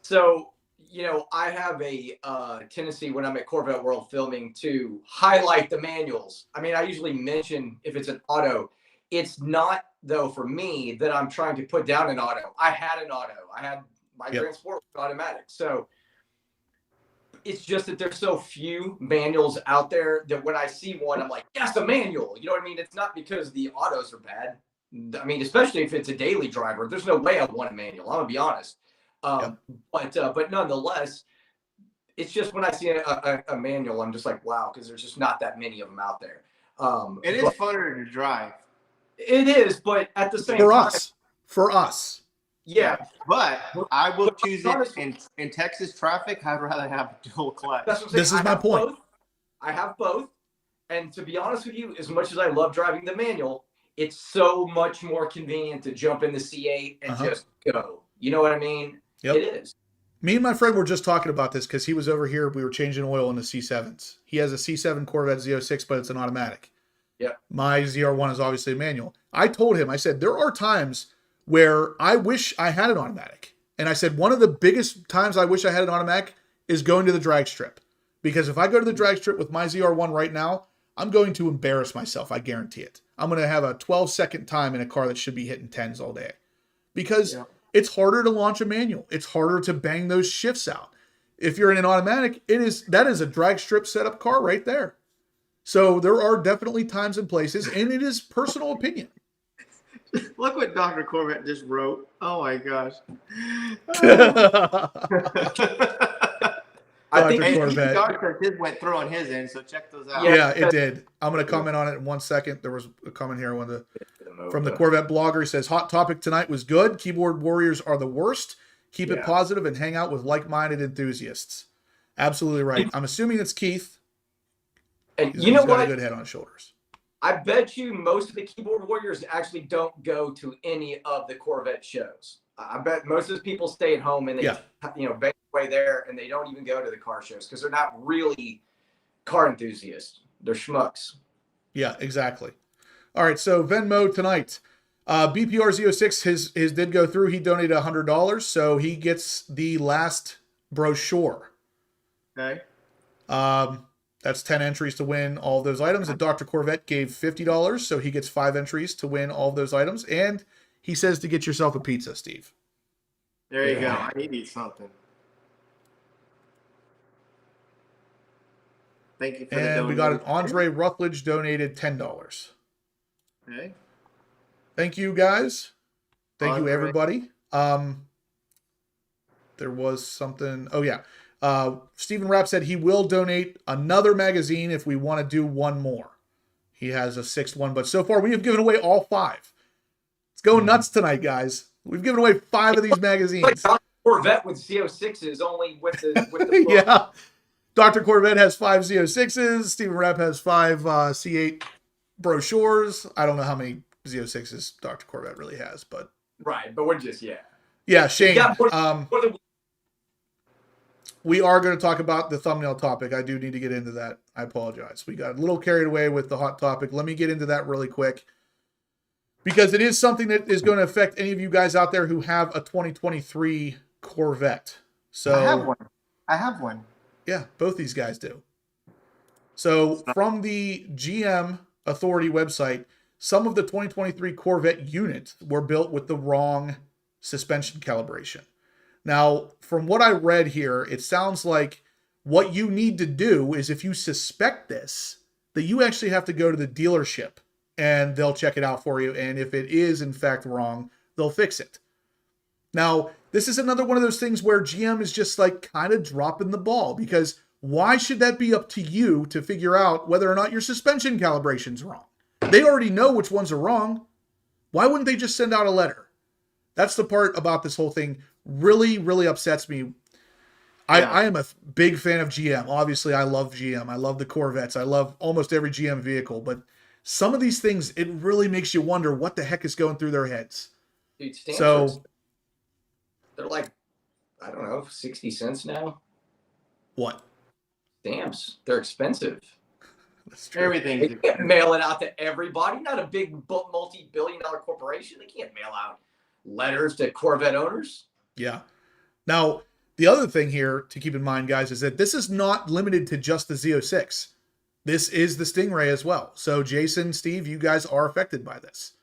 So you know, I have a tendency when I'm at Corvette World filming to highlight the manuals. I mean, I usually mention if it's an auto. It's not, though, for me that I'm trying to put down an auto. I had an auto. I had my Grand Sport automatic. So it's just that there's so few manuals out there that when I see one, I'm like, yes, a manual. You know what I mean? It's not because the autos are bad. I mean, especially if it's a daily driver, there's no way I want a manual. I'm gonna be honest. But nonetheless, it's just when I see a manual, I'm just like, wow, because there's just not that many of them out there. It is funner to drive. It is, but at the same time, for us. Yeah, but I will choose it in Texas traffic. I'd rather have a dual clutch. This is my point. I have both, and to be honest with you, as much as I love driving the manual, it's so much more convenient to jump in the C8 and just go. You know what I mean? Yep. It is. Me and my friend were just talking about this because he was over here. We were changing oil in the C7s. He has a C7 Corvette Z06, but it's an automatic. Yeah. My ZR1 is obviously a manual. I told him, I said, there are times where I wish I had an automatic. And I said, one of the biggest times I wish I had an automatic is going to the drag strip. Because if I go to the drag strip with my ZR1 right now, I'm going to embarrass myself. I guarantee it. I'm going to have a 12-second time in a car that should be hitting 10s all day. Because it's harder to launch a manual. It's harder to bang those shifts out. If you're in an automatic, that is a drag strip setup car right there. So there are definitely times and places, and it is personal opinion. Look what Dr. Corvette just wrote. Oh my gosh. I think his went through on his end, so check those out. Yeah, it did. I'm going to comment on it in 1 second. There was a comment here from the Corvette blogger. He says, hot topic tonight was good. Keyboard warriors are the worst. Keep it positive and hang out with like-minded enthusiasts. Absolutely right. I'm assuming it's Keith. And you know what? Got a good head on his shoulders. I bet you most of the keyboard warriors actually don't go to any of the Corvette shows. I bet most of the people stay at home and they, bang away there, and they don't even go to the car shows because they're not really car enthusiasts. They're schmucks. Yeah, exactly. All right, so Venmo tonight. BPR Z06, his did go through. He donated $100, so he gets the last brochure. Okay. That's 10 entries to win all of those items. And Dr. Corvette gave $50, so he gets 5 entries to win all of those items. And he says to get yourself a pizza, Steve. There you go. I need to eat something. Thank you for the donation. And we got an Andre Rutledge donated $10. Okay. Thank you, guys. Thank you, everybody. There was something. Oh, yeah. Stephen Rapp said he will donate another magazine if we want to do one more. He has a 6th one, but so far we have given away all 5. It's going nuts tonight, guys. We've given away 5 of these magazines. Like Corvette with Z06s only with the yeah. Dr. Corvette has 5 Z06s. Stephen Rapp has 5 C8 brochures. I don't know how many Z06s Dr. Corvette really has, but right. But we're just yeah. Shane. We are going to talk about the thumbnail topic. I do need to get into that. I apologize. We got a little carried away with the hot topic. Let me get into that really quick because it is something that is going to affect any of you guys out there who have a 2023 Corvette. So I have one. Yeah, both these guys do. So from the GM Authority website, some of the 2023 Corvette units were built with the wrong suspension calibration. Now, from what I read here, it sounds like what you need to do is if you suspect this, that you actually have to go to the dealership and they'll check it out for you. And if it is in fact wrong, they'll fix it. Now, this is another one of those things where GM is just like kind of dropping the ball because why should that be up to you to figure out whether or not your suspension calibration's wrong? They already know which ones are wrong. Why wouldn't they just send out a letter? That's the part about this whole thing really, really upsets me. I am a big fan of GM. Obviously, I love GM. I love the Corvettes. I love almost every GM vehicle. But some of these things, it really makes you wonder what the heck is going through their heads. Dude, stamps they're like, I don't know, 60 cents now. What? Stamps. They're expensive. That's true. Everything. They can't mail it out to everybody. Not a big multi-billion-dollar corporation. They can't mail out letters to Corvette owners. Yeah. Now, The other thing here to keep in mind, guys, is that this is not limited to just the Z06. This is the Stingray as well. So Jason, Steve, you guys are affected by this.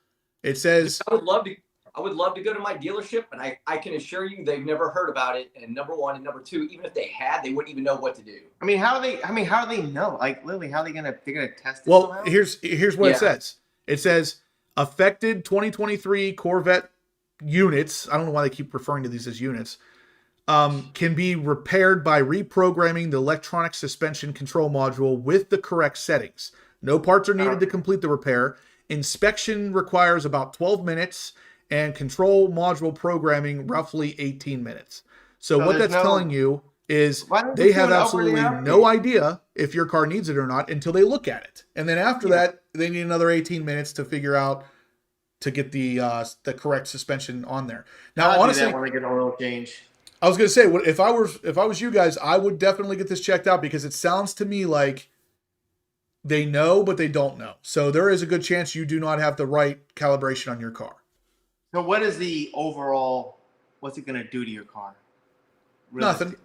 It says I would love to go to my dealership, and I can assure you they've never heard about it. And number one, and number two, even if they had, they wouldn't even know what to do. How do they know? Like, literally, how are they gonna test it? Well, somehow? here's what it says. It says affected 2023 Corvette units. I don't know why they keep referring to these as units. Can be repaired by reprogramming the electronic suspension control module with the correct settings. No parts are needed to complete the repair. Inspection requires about 12 minutes and control module programming roughly 18 minutes. So what that's telling you is they have absolutely no idea if your car needs it or not until they look at it. And then after that, they need another 18 minutes to figure out to get the correct suspension on there. Now, honestly, when I get an oil change. I was going to say, if I was you guys, I would definitely get this checked out because it sounds to me like they know, but they don't know. So there is a good chance you do not have the right calibration on your car. So what is the overall, what's it going to do to your car? Nothing.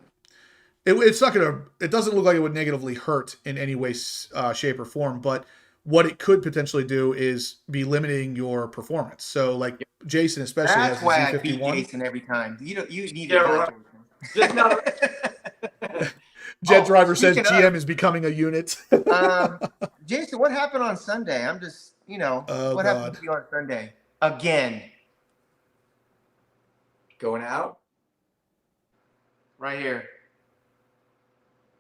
It's not going to, it doesn't look like it would negatively hurt in any way, shape, or form, but what it could potentially do is be limiting your performance. So like Jason especially That's has why the I beat Z51. Jason every time. You need Right. Just not Jet Driver says GM is becoming a unit. Jason, what happened on Sunday? I'm just, what happened to you on Sunday? Again. going out. Right here.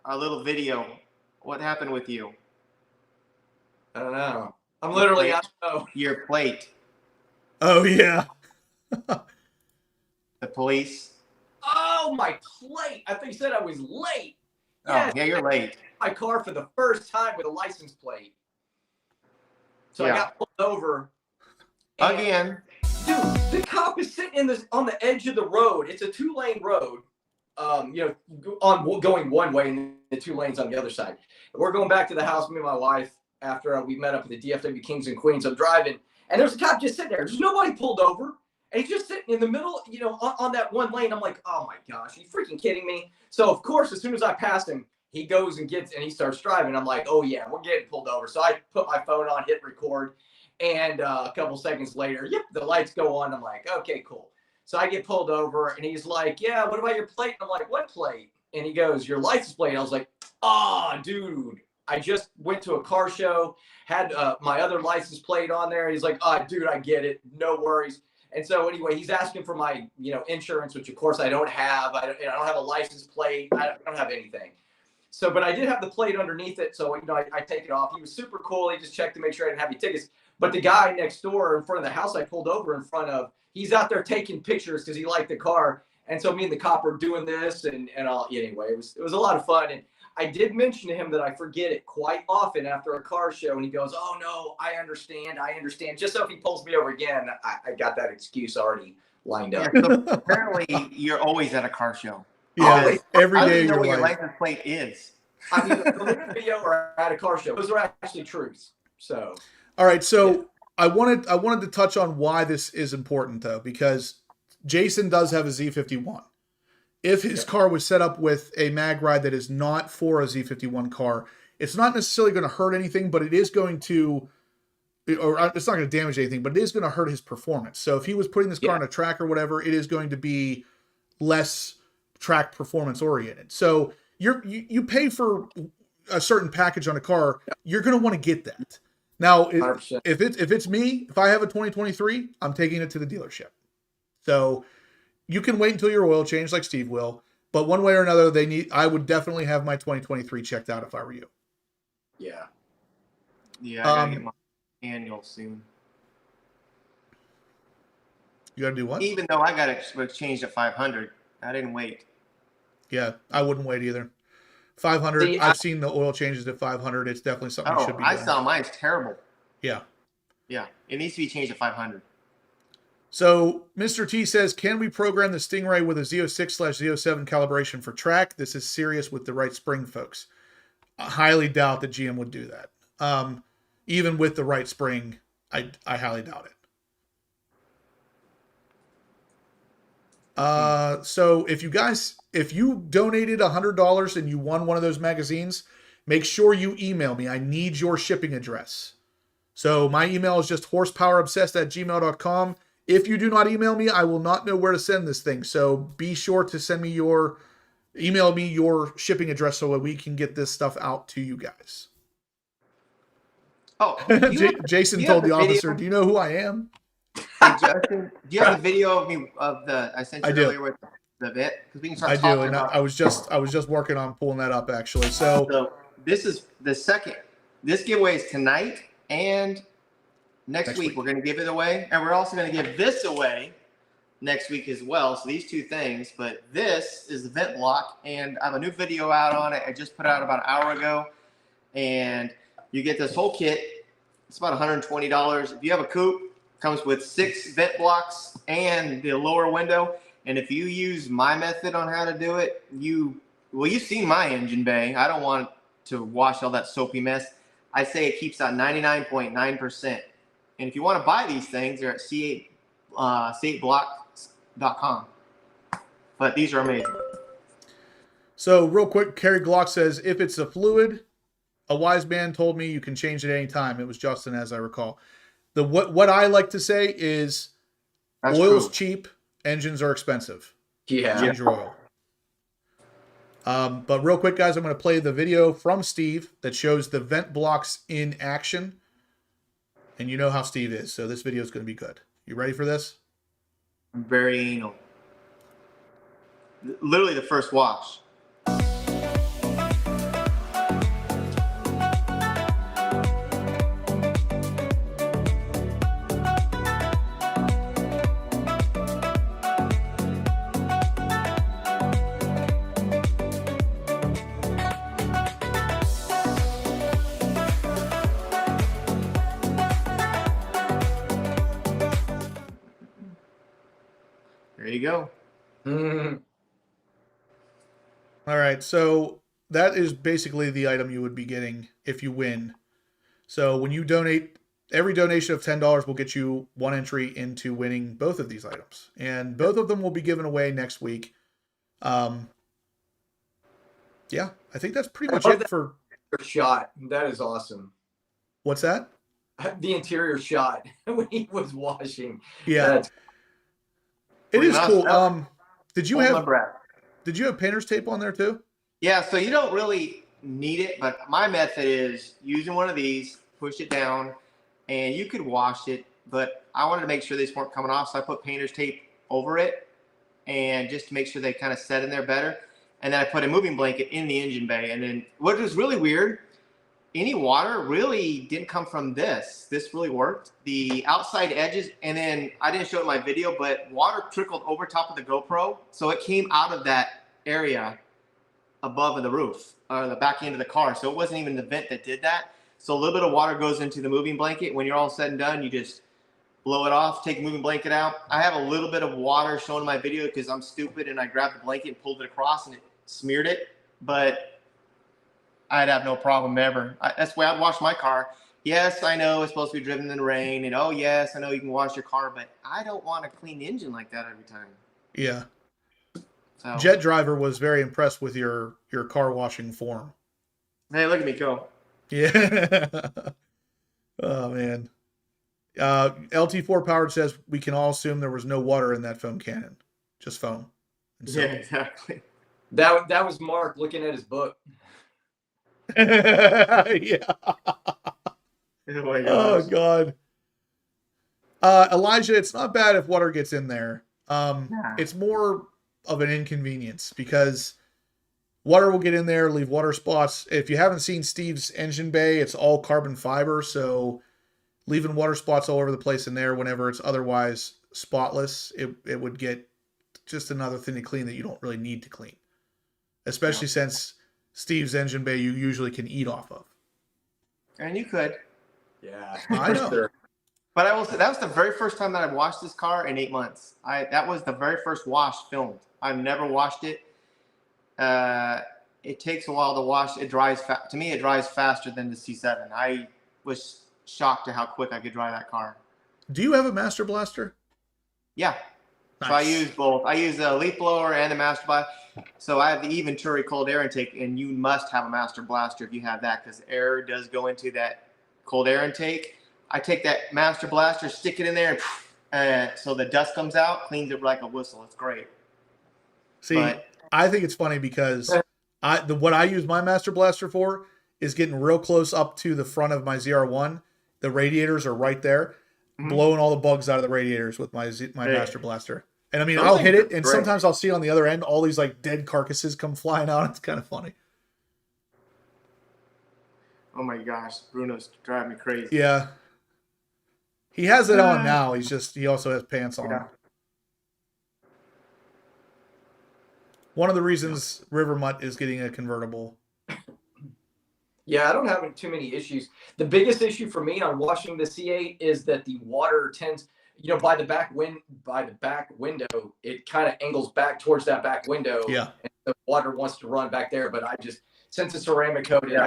A little video. What happened with you? I don't know. I'm literally out. Your plate. Oh, yeah. The police. Oh, my plate. I thought you said I was late. Oh, yeah, you're late. My car for the first time with a license plate. So I got pulled over. Again. Dude, the cop is sitting on the edge of the road. It's a 2-lane road. Going one way and the 2 lanes on the other side. We're going back to the house, me and my wife, after we met up at the DFW Kings and Queens. I'm driving, and there's a cop just sitting there. There's nobody pulled over, and he's just sitting in the middle, on that 1 lane. I'm like, oh my gosh, are you freaking kidding me? So of course, as soon as I passed him, he goes and he starts driving. I'm like, oh yeah, we're getting pulled over. So I put my phone on, hit record, and a couple seconds later, the lights go on. I'm like, okay, cool. So I get pulled over, and he's like, yeah, what about your plate? And I'm like, what plate? And he goes, your license plate. And I was like, oh, dude, I just went to a car show, had my other license plate on there. He's like, oh, dude, I get it. No worries. And so anyway, he's asking for my, insurance, which of course I don't have. I don't have a license plate. I don't have anything. So, but I did have the plate underneath it. So, I take it off. He was super cool. He just checked to make sure I didn't have any tickets. But the guy next door in front of the house I pulled over in front of, he's out there taking pictures because he liked the car. And so me and the cop are doing this and all. Anyway, it was a lot of fun. And I did mention to him that I forget it quite often after a car show. And he goes, oh, no, I understand. Just so if he pulls me over again, I got that excuse already lined up. Yeah, so apparently, you're always at a car show. Yeah, every day. I don't even know what your license plate is. I mean, the video or at a car show. Those are actually truths. So. All right, so I wanted to touch on why this is important though, because Jason does have a Z51. If his car was set up with a mag ride that is not for a Z51 car, it's not necessarily going to hurt anything, but it is going to, or it's not going to damage anything, but it is going to hurt his performance. So if he was putting this car on a track or whatever, it is going to be less track performance oriented. So you pay for a certain package on a car, you're going to want to get that. Now, if it's me, if I have a 2023, I'm taking it to the dealership. So you can wait until your oil change like Steve will, but one way or another, I would definitely have my 2023 checked out if I were you. Yeah. Yeah, I gotta get my annual soon. You gotta do what? Even though I got it changed at 500, I didn't wait. Yeah, I wouldn't wait either. 500. I've seen the oil changes at 500. It's definitely something you should be doing. I saw mine's terrible. Yeah. Yeah, it needs to be changed at 500. So Mr. T says, can we program the Stingray with a Z06/Z07 calibration for track? This is serious with the right spring, folks. I highly doubt that GM would do that. Even with the right spring, I highly doubt it. So if you donated $100 and you won one of those magazines, make sure you email me. I need your shipping address. So my email is just horsepowerobsessed@gmail.com. If you do not email me, I will not know where to send this thing. So be sure to email me your shipping address so that we can get this stuff out to you guys. Oh, Jason told the officer, "Do you know who I am?" Hey, Justin, do you have the video of me I sent you earlier with the vet? Because we can start talking about it. I was just working on pulling that up actually. So this is the second. This giveaway is tonight and next week. We're going to give it away, and we're also going to give this away next week as well. So these two things, but this is the vent block, and I have a new video out on it. I just put it out about an hour ago, and you get this whole kit. It's about $120. If you have a coupe, comes with 6 vent blocks and the lower window. And if you use my method on how to do it, you've seen my engine bay. I don't want to wash all that soapy mess. I say it keeps out 99.9%. And if you want to buy these things, they're at c8blocks.com. But these are amazing. So real quick, Kerry Glock says, if it's a fluid, a wise man told me you can change it any time. It was Justin, as I recall. What I like to say is oil's cheap, engines are expensive. Yeah. Change your oil. But real quick, guys, I'm going to play the video from Steve that shows the vent blocks in action. And you know how Steve is, so this video is going to be good. You ready for this? I'm very anal. Literally the first wash. There you go. All right, so that is basically the item you would be getting if you win. So when you donate, every donation of $10 will get you 1 entry into winning both of these items. And both of them will be given away next week. Yeah, I think that's pretty much it for... Shot. That is awesome. What's that? The interior shot when he was washing. Yeah. It is cool. Did you have painter's tape on there too? Yeah, so you don't really need it, but my method is using one of these, push it down, and you could wash it, but I wanted to make sure these weren't coming off, so I put painter's tape over it, and just to make sure they kind of set in there better. And then I put a moving blanket in the engine bay. And then what was really weird, any water really didn't come from this. This really worked. The outside edges, and then I didn't show it in my video, but water trickled over top of the GoPro. So it came out of that area above the roof or the back end of the car. So it wasn't even the vent that did that. So a little bit of water goes into the moving blanket. When you're all said and done, you just blow it off, take the moving blanket out. I have a little bit of water shown in my video because I'm stupid and I grabbed the blanket and pulled it across and it smeared it. But I'd have no problem ever. That's the way I'd wash my car. Yes, I know it's supposed to be driven in the rain, and oh yes, I know you can wash your car, but I don't want to clean the engine like that every time. Yeah. So. Jet Driver was very impressed with your car washing form. Hey, look at me go. Yeah. Oh man. LT4 Powered says we can all assume there was no water in that foam cannon, just foam. Yeah, exactly. That was Mark looking at his book. Yeah. Oh God. Elijah, it's not bad if water gets in there. It's more of an inconvenience because water will get in there, leave water spots. If you haven't seen Steve's engine bay, it's all carbon fiber, so leaving water spots all over the place in there whenever it's otherwise spotless, it would get just another thing to clean that you don't really need to clean. Especially since Steve's engine bay you usually can eat off of. And you could. Yeah. I know. Sure. But I will say that was the very first time that I washed this car in 8 months. That was the very first wash filmed. I've never washed it. It takes a while to wash. It dries to me, it dries faster than the C7. I was shocked at how quick I could dry that car. Do you have a Master Blaster? Yeah. Nice. So I use both. I use the leaf blower and the master blaster. So I have the Venturi cold air intake, and you must have a master blaster if you have that, because air does go into that cold air intake. I take that master blaster, stick it in there, and so the dust comes out, cleans it like a whistle. It's great. See, I think it's funny because what I use my master blaster for is getting real close up to the front of my ZR1. The radiators are right there, blowing all the bugs out of the radiators with my master blaster. And I mean, I'll hit it, and sometimes I'll see on the other end all these like dead carcasses come flying out. It's kind of funny. Oh my gosh, Bruno's driving me crazy. Yeah. He has it on now. He also has pants on. Yeah. One of the reasons River Mutt is getting a convertible. Yeah, I don't have too many issues. The biggest issue for me on washing the C8 is that the water tends, by the back window, it kind of angles back towards that back window. Yeah. And the water wants to run back there, but since it's ceramic coated,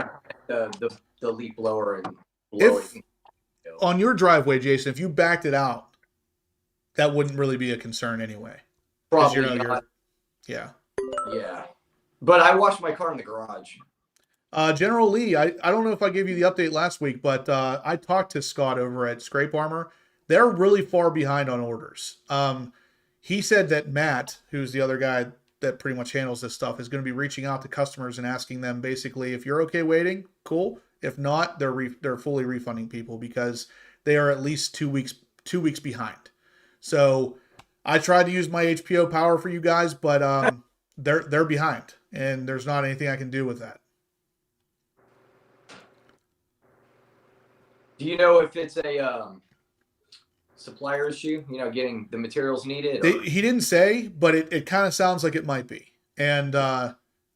the leaf blower and blow it. On your driveway, Jason, if you backed it out, that wouldn't really be a concern anyway. Probably not. Yeah. Yeah. But I wash my car in the garage. General Lee, I don't know if I gave you the update last week, but I talked to Scott over at Scrape Armor. They're really far behind on orders. He said that Matt, who's the other guy that pretty much handles this stuff, is going to be reaching out to customers and asking them basically, if you're okay waiting, cool. If not, they're fully refunding people because they are at least 2 weeks behind. So I tried to use my HPO power for you guys, but they're behind, and there's not anything I can do with that. Do you know if it's a supplier issue? Getting the materials needed? He didn't say, but it kind of sounds like it might be, and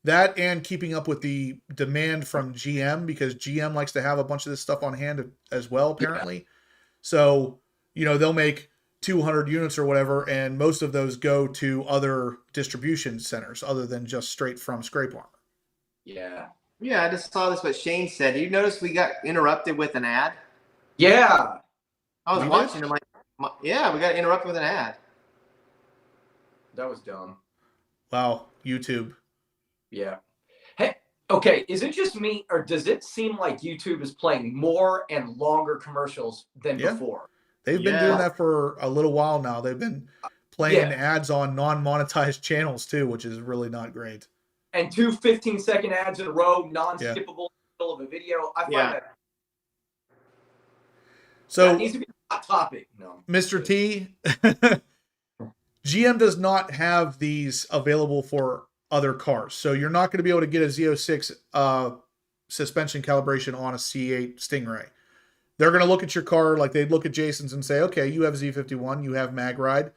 that and keeping up with the demand from GM, because GM likes to have a bunch of this stuff on hand as well, apparently. Yeah. So they'll make 200 units or whatever, and most of those go to other distribution centers other than just straight from Scrape Armor. Yeah. Yeah, I just saw this, what Shane said. Did you notice we got interrupted with an ad? Yeah. I was watching. I'm like, yeah, we got interrupted with an ad. That was dumb. Wow, YouTube. Yeah. Hey, okay, is it just me, or does it seem like YouTube is playing more and longer commercials than before? They've been doing that for a little while now. They've been playing ads on non-monetized channels too, which is really not great. And 2 15-second ads in a row, non-skippable in the middle of a video. I find that. So that needs to be a hot topic. No. Mr. T, GM does not have these available for other cars. So you're not going to be able to get a Z06 suspension calibration on a C8 Stingray. They're going to look at your car like they'd look at Jason's and say, okay, you have Z51, you have mag ride,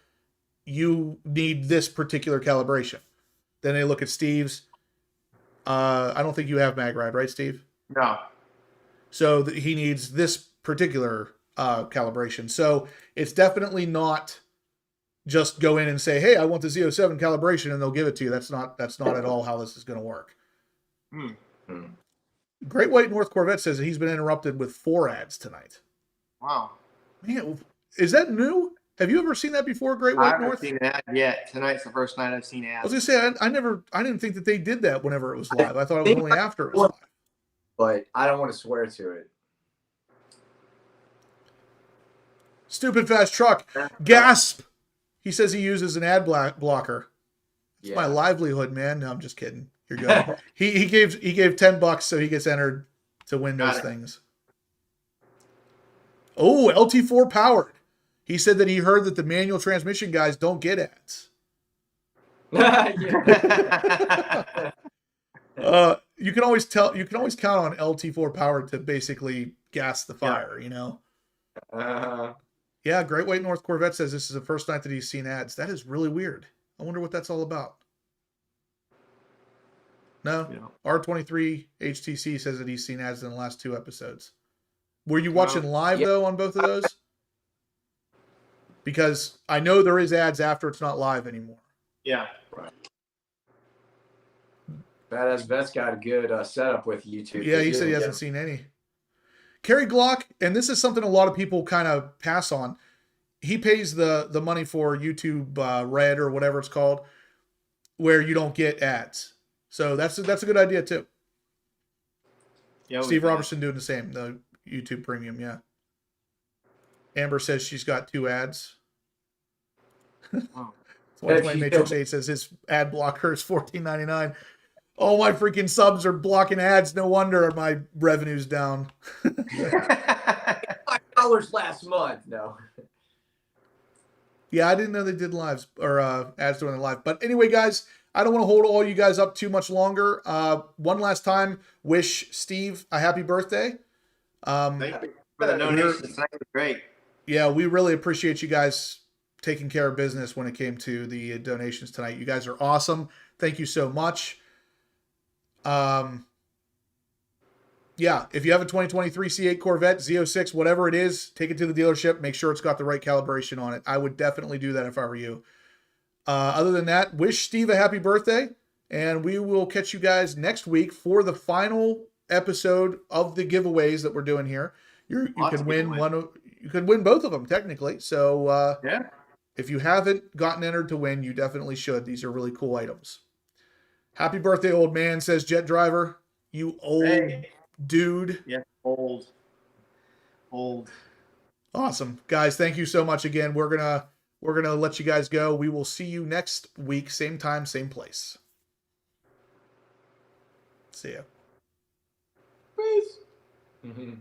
you need this particular calibration. Then they look at Steve's. I don't think you have mag ride, right, Steve? No. So he needs this particular calibration. So it's definitely not just go in and say, hey, I want the Z07 calibration, and they'll give it to you. That's not at all how this is going to work. Great White North Corvette says that he's been interrupted with 4 ads tonight. Wow. Man, is that new? Have you ever seen that before, Great White North? I haven't seen an ad yet. Tonight's the first night I've seen ads. I was going to say, I didn't think that they did that whenever it was live. I thought it was only after it was live. But I don't want to swear to it. Stupid fast truck. Gasp! He says he uses an ad blocker. It's my livelihood, man. No, I'm just kidding. You're good. he gave $10 so he gets entered to win those things. Oh, LT4 powered. He said that he heard that the manual transmission guys don't get ads. You can always count on LT4 powered to basically gas the fire, Yeah, Great White North Corvette says this is the first night that he's seen ads. That is really weird. I wonder what that's all about. No, R23 HTC says that he's seen ads in the last 2 episodes. Were you watching live, though, on both of those? Because I know there is ads after it's not live anymore. Yeah. Right. Badass Vet's got a good setup with YouTube. Yeah, he said he hasn't seen any. Kerry Glock, and this is something a lot of people kind of pass on. he pays the money for YouTube Red or whatever it's called, where you don't get ads. So that's a good idea too. Yeah, Steve Robertson doing the same, the YouTube Premium, yeah. Amber says she's got 2 ads. Oh. 120 Matrix 8 says his ad blocker is $14.99. All my freaking subs are blocking ads. No wonder my revenue's down. $5 last month. No. Yeah, I didn't know they did lives or ads during the live. But anyway, guys, I don't want to hold all you guys up too much longer. One last time, wish Steve a happy birthday. Thank you for the donations. Thank you. Great. Yeah, we really appreciate you guys taking care of business when it came to the donations tonight. You guys are awesome. Thank you so much. Yeah, if you have a 2023 C8 Corvette, Z06, whatever it is, take it to the dealership. Make sure it's got the right calibration on it. I would definitely do that if I were you. Other than that, wish Steve a happy birthday, and we will catch you guys next week for the final episode of the giveaways that we're doing here. You can win one. You could win both of them technically. So yeah, if you haven't gotten entered to win, you definitely should. These are really cool items. Happy birthday, old man, says Jet Driver. You old dude. Yeah, old. Awesome. Guys, thank you so much again. We're gonna let you guys go. We will see you next week, same time, same place. See ya. Peace. Mm-hmm.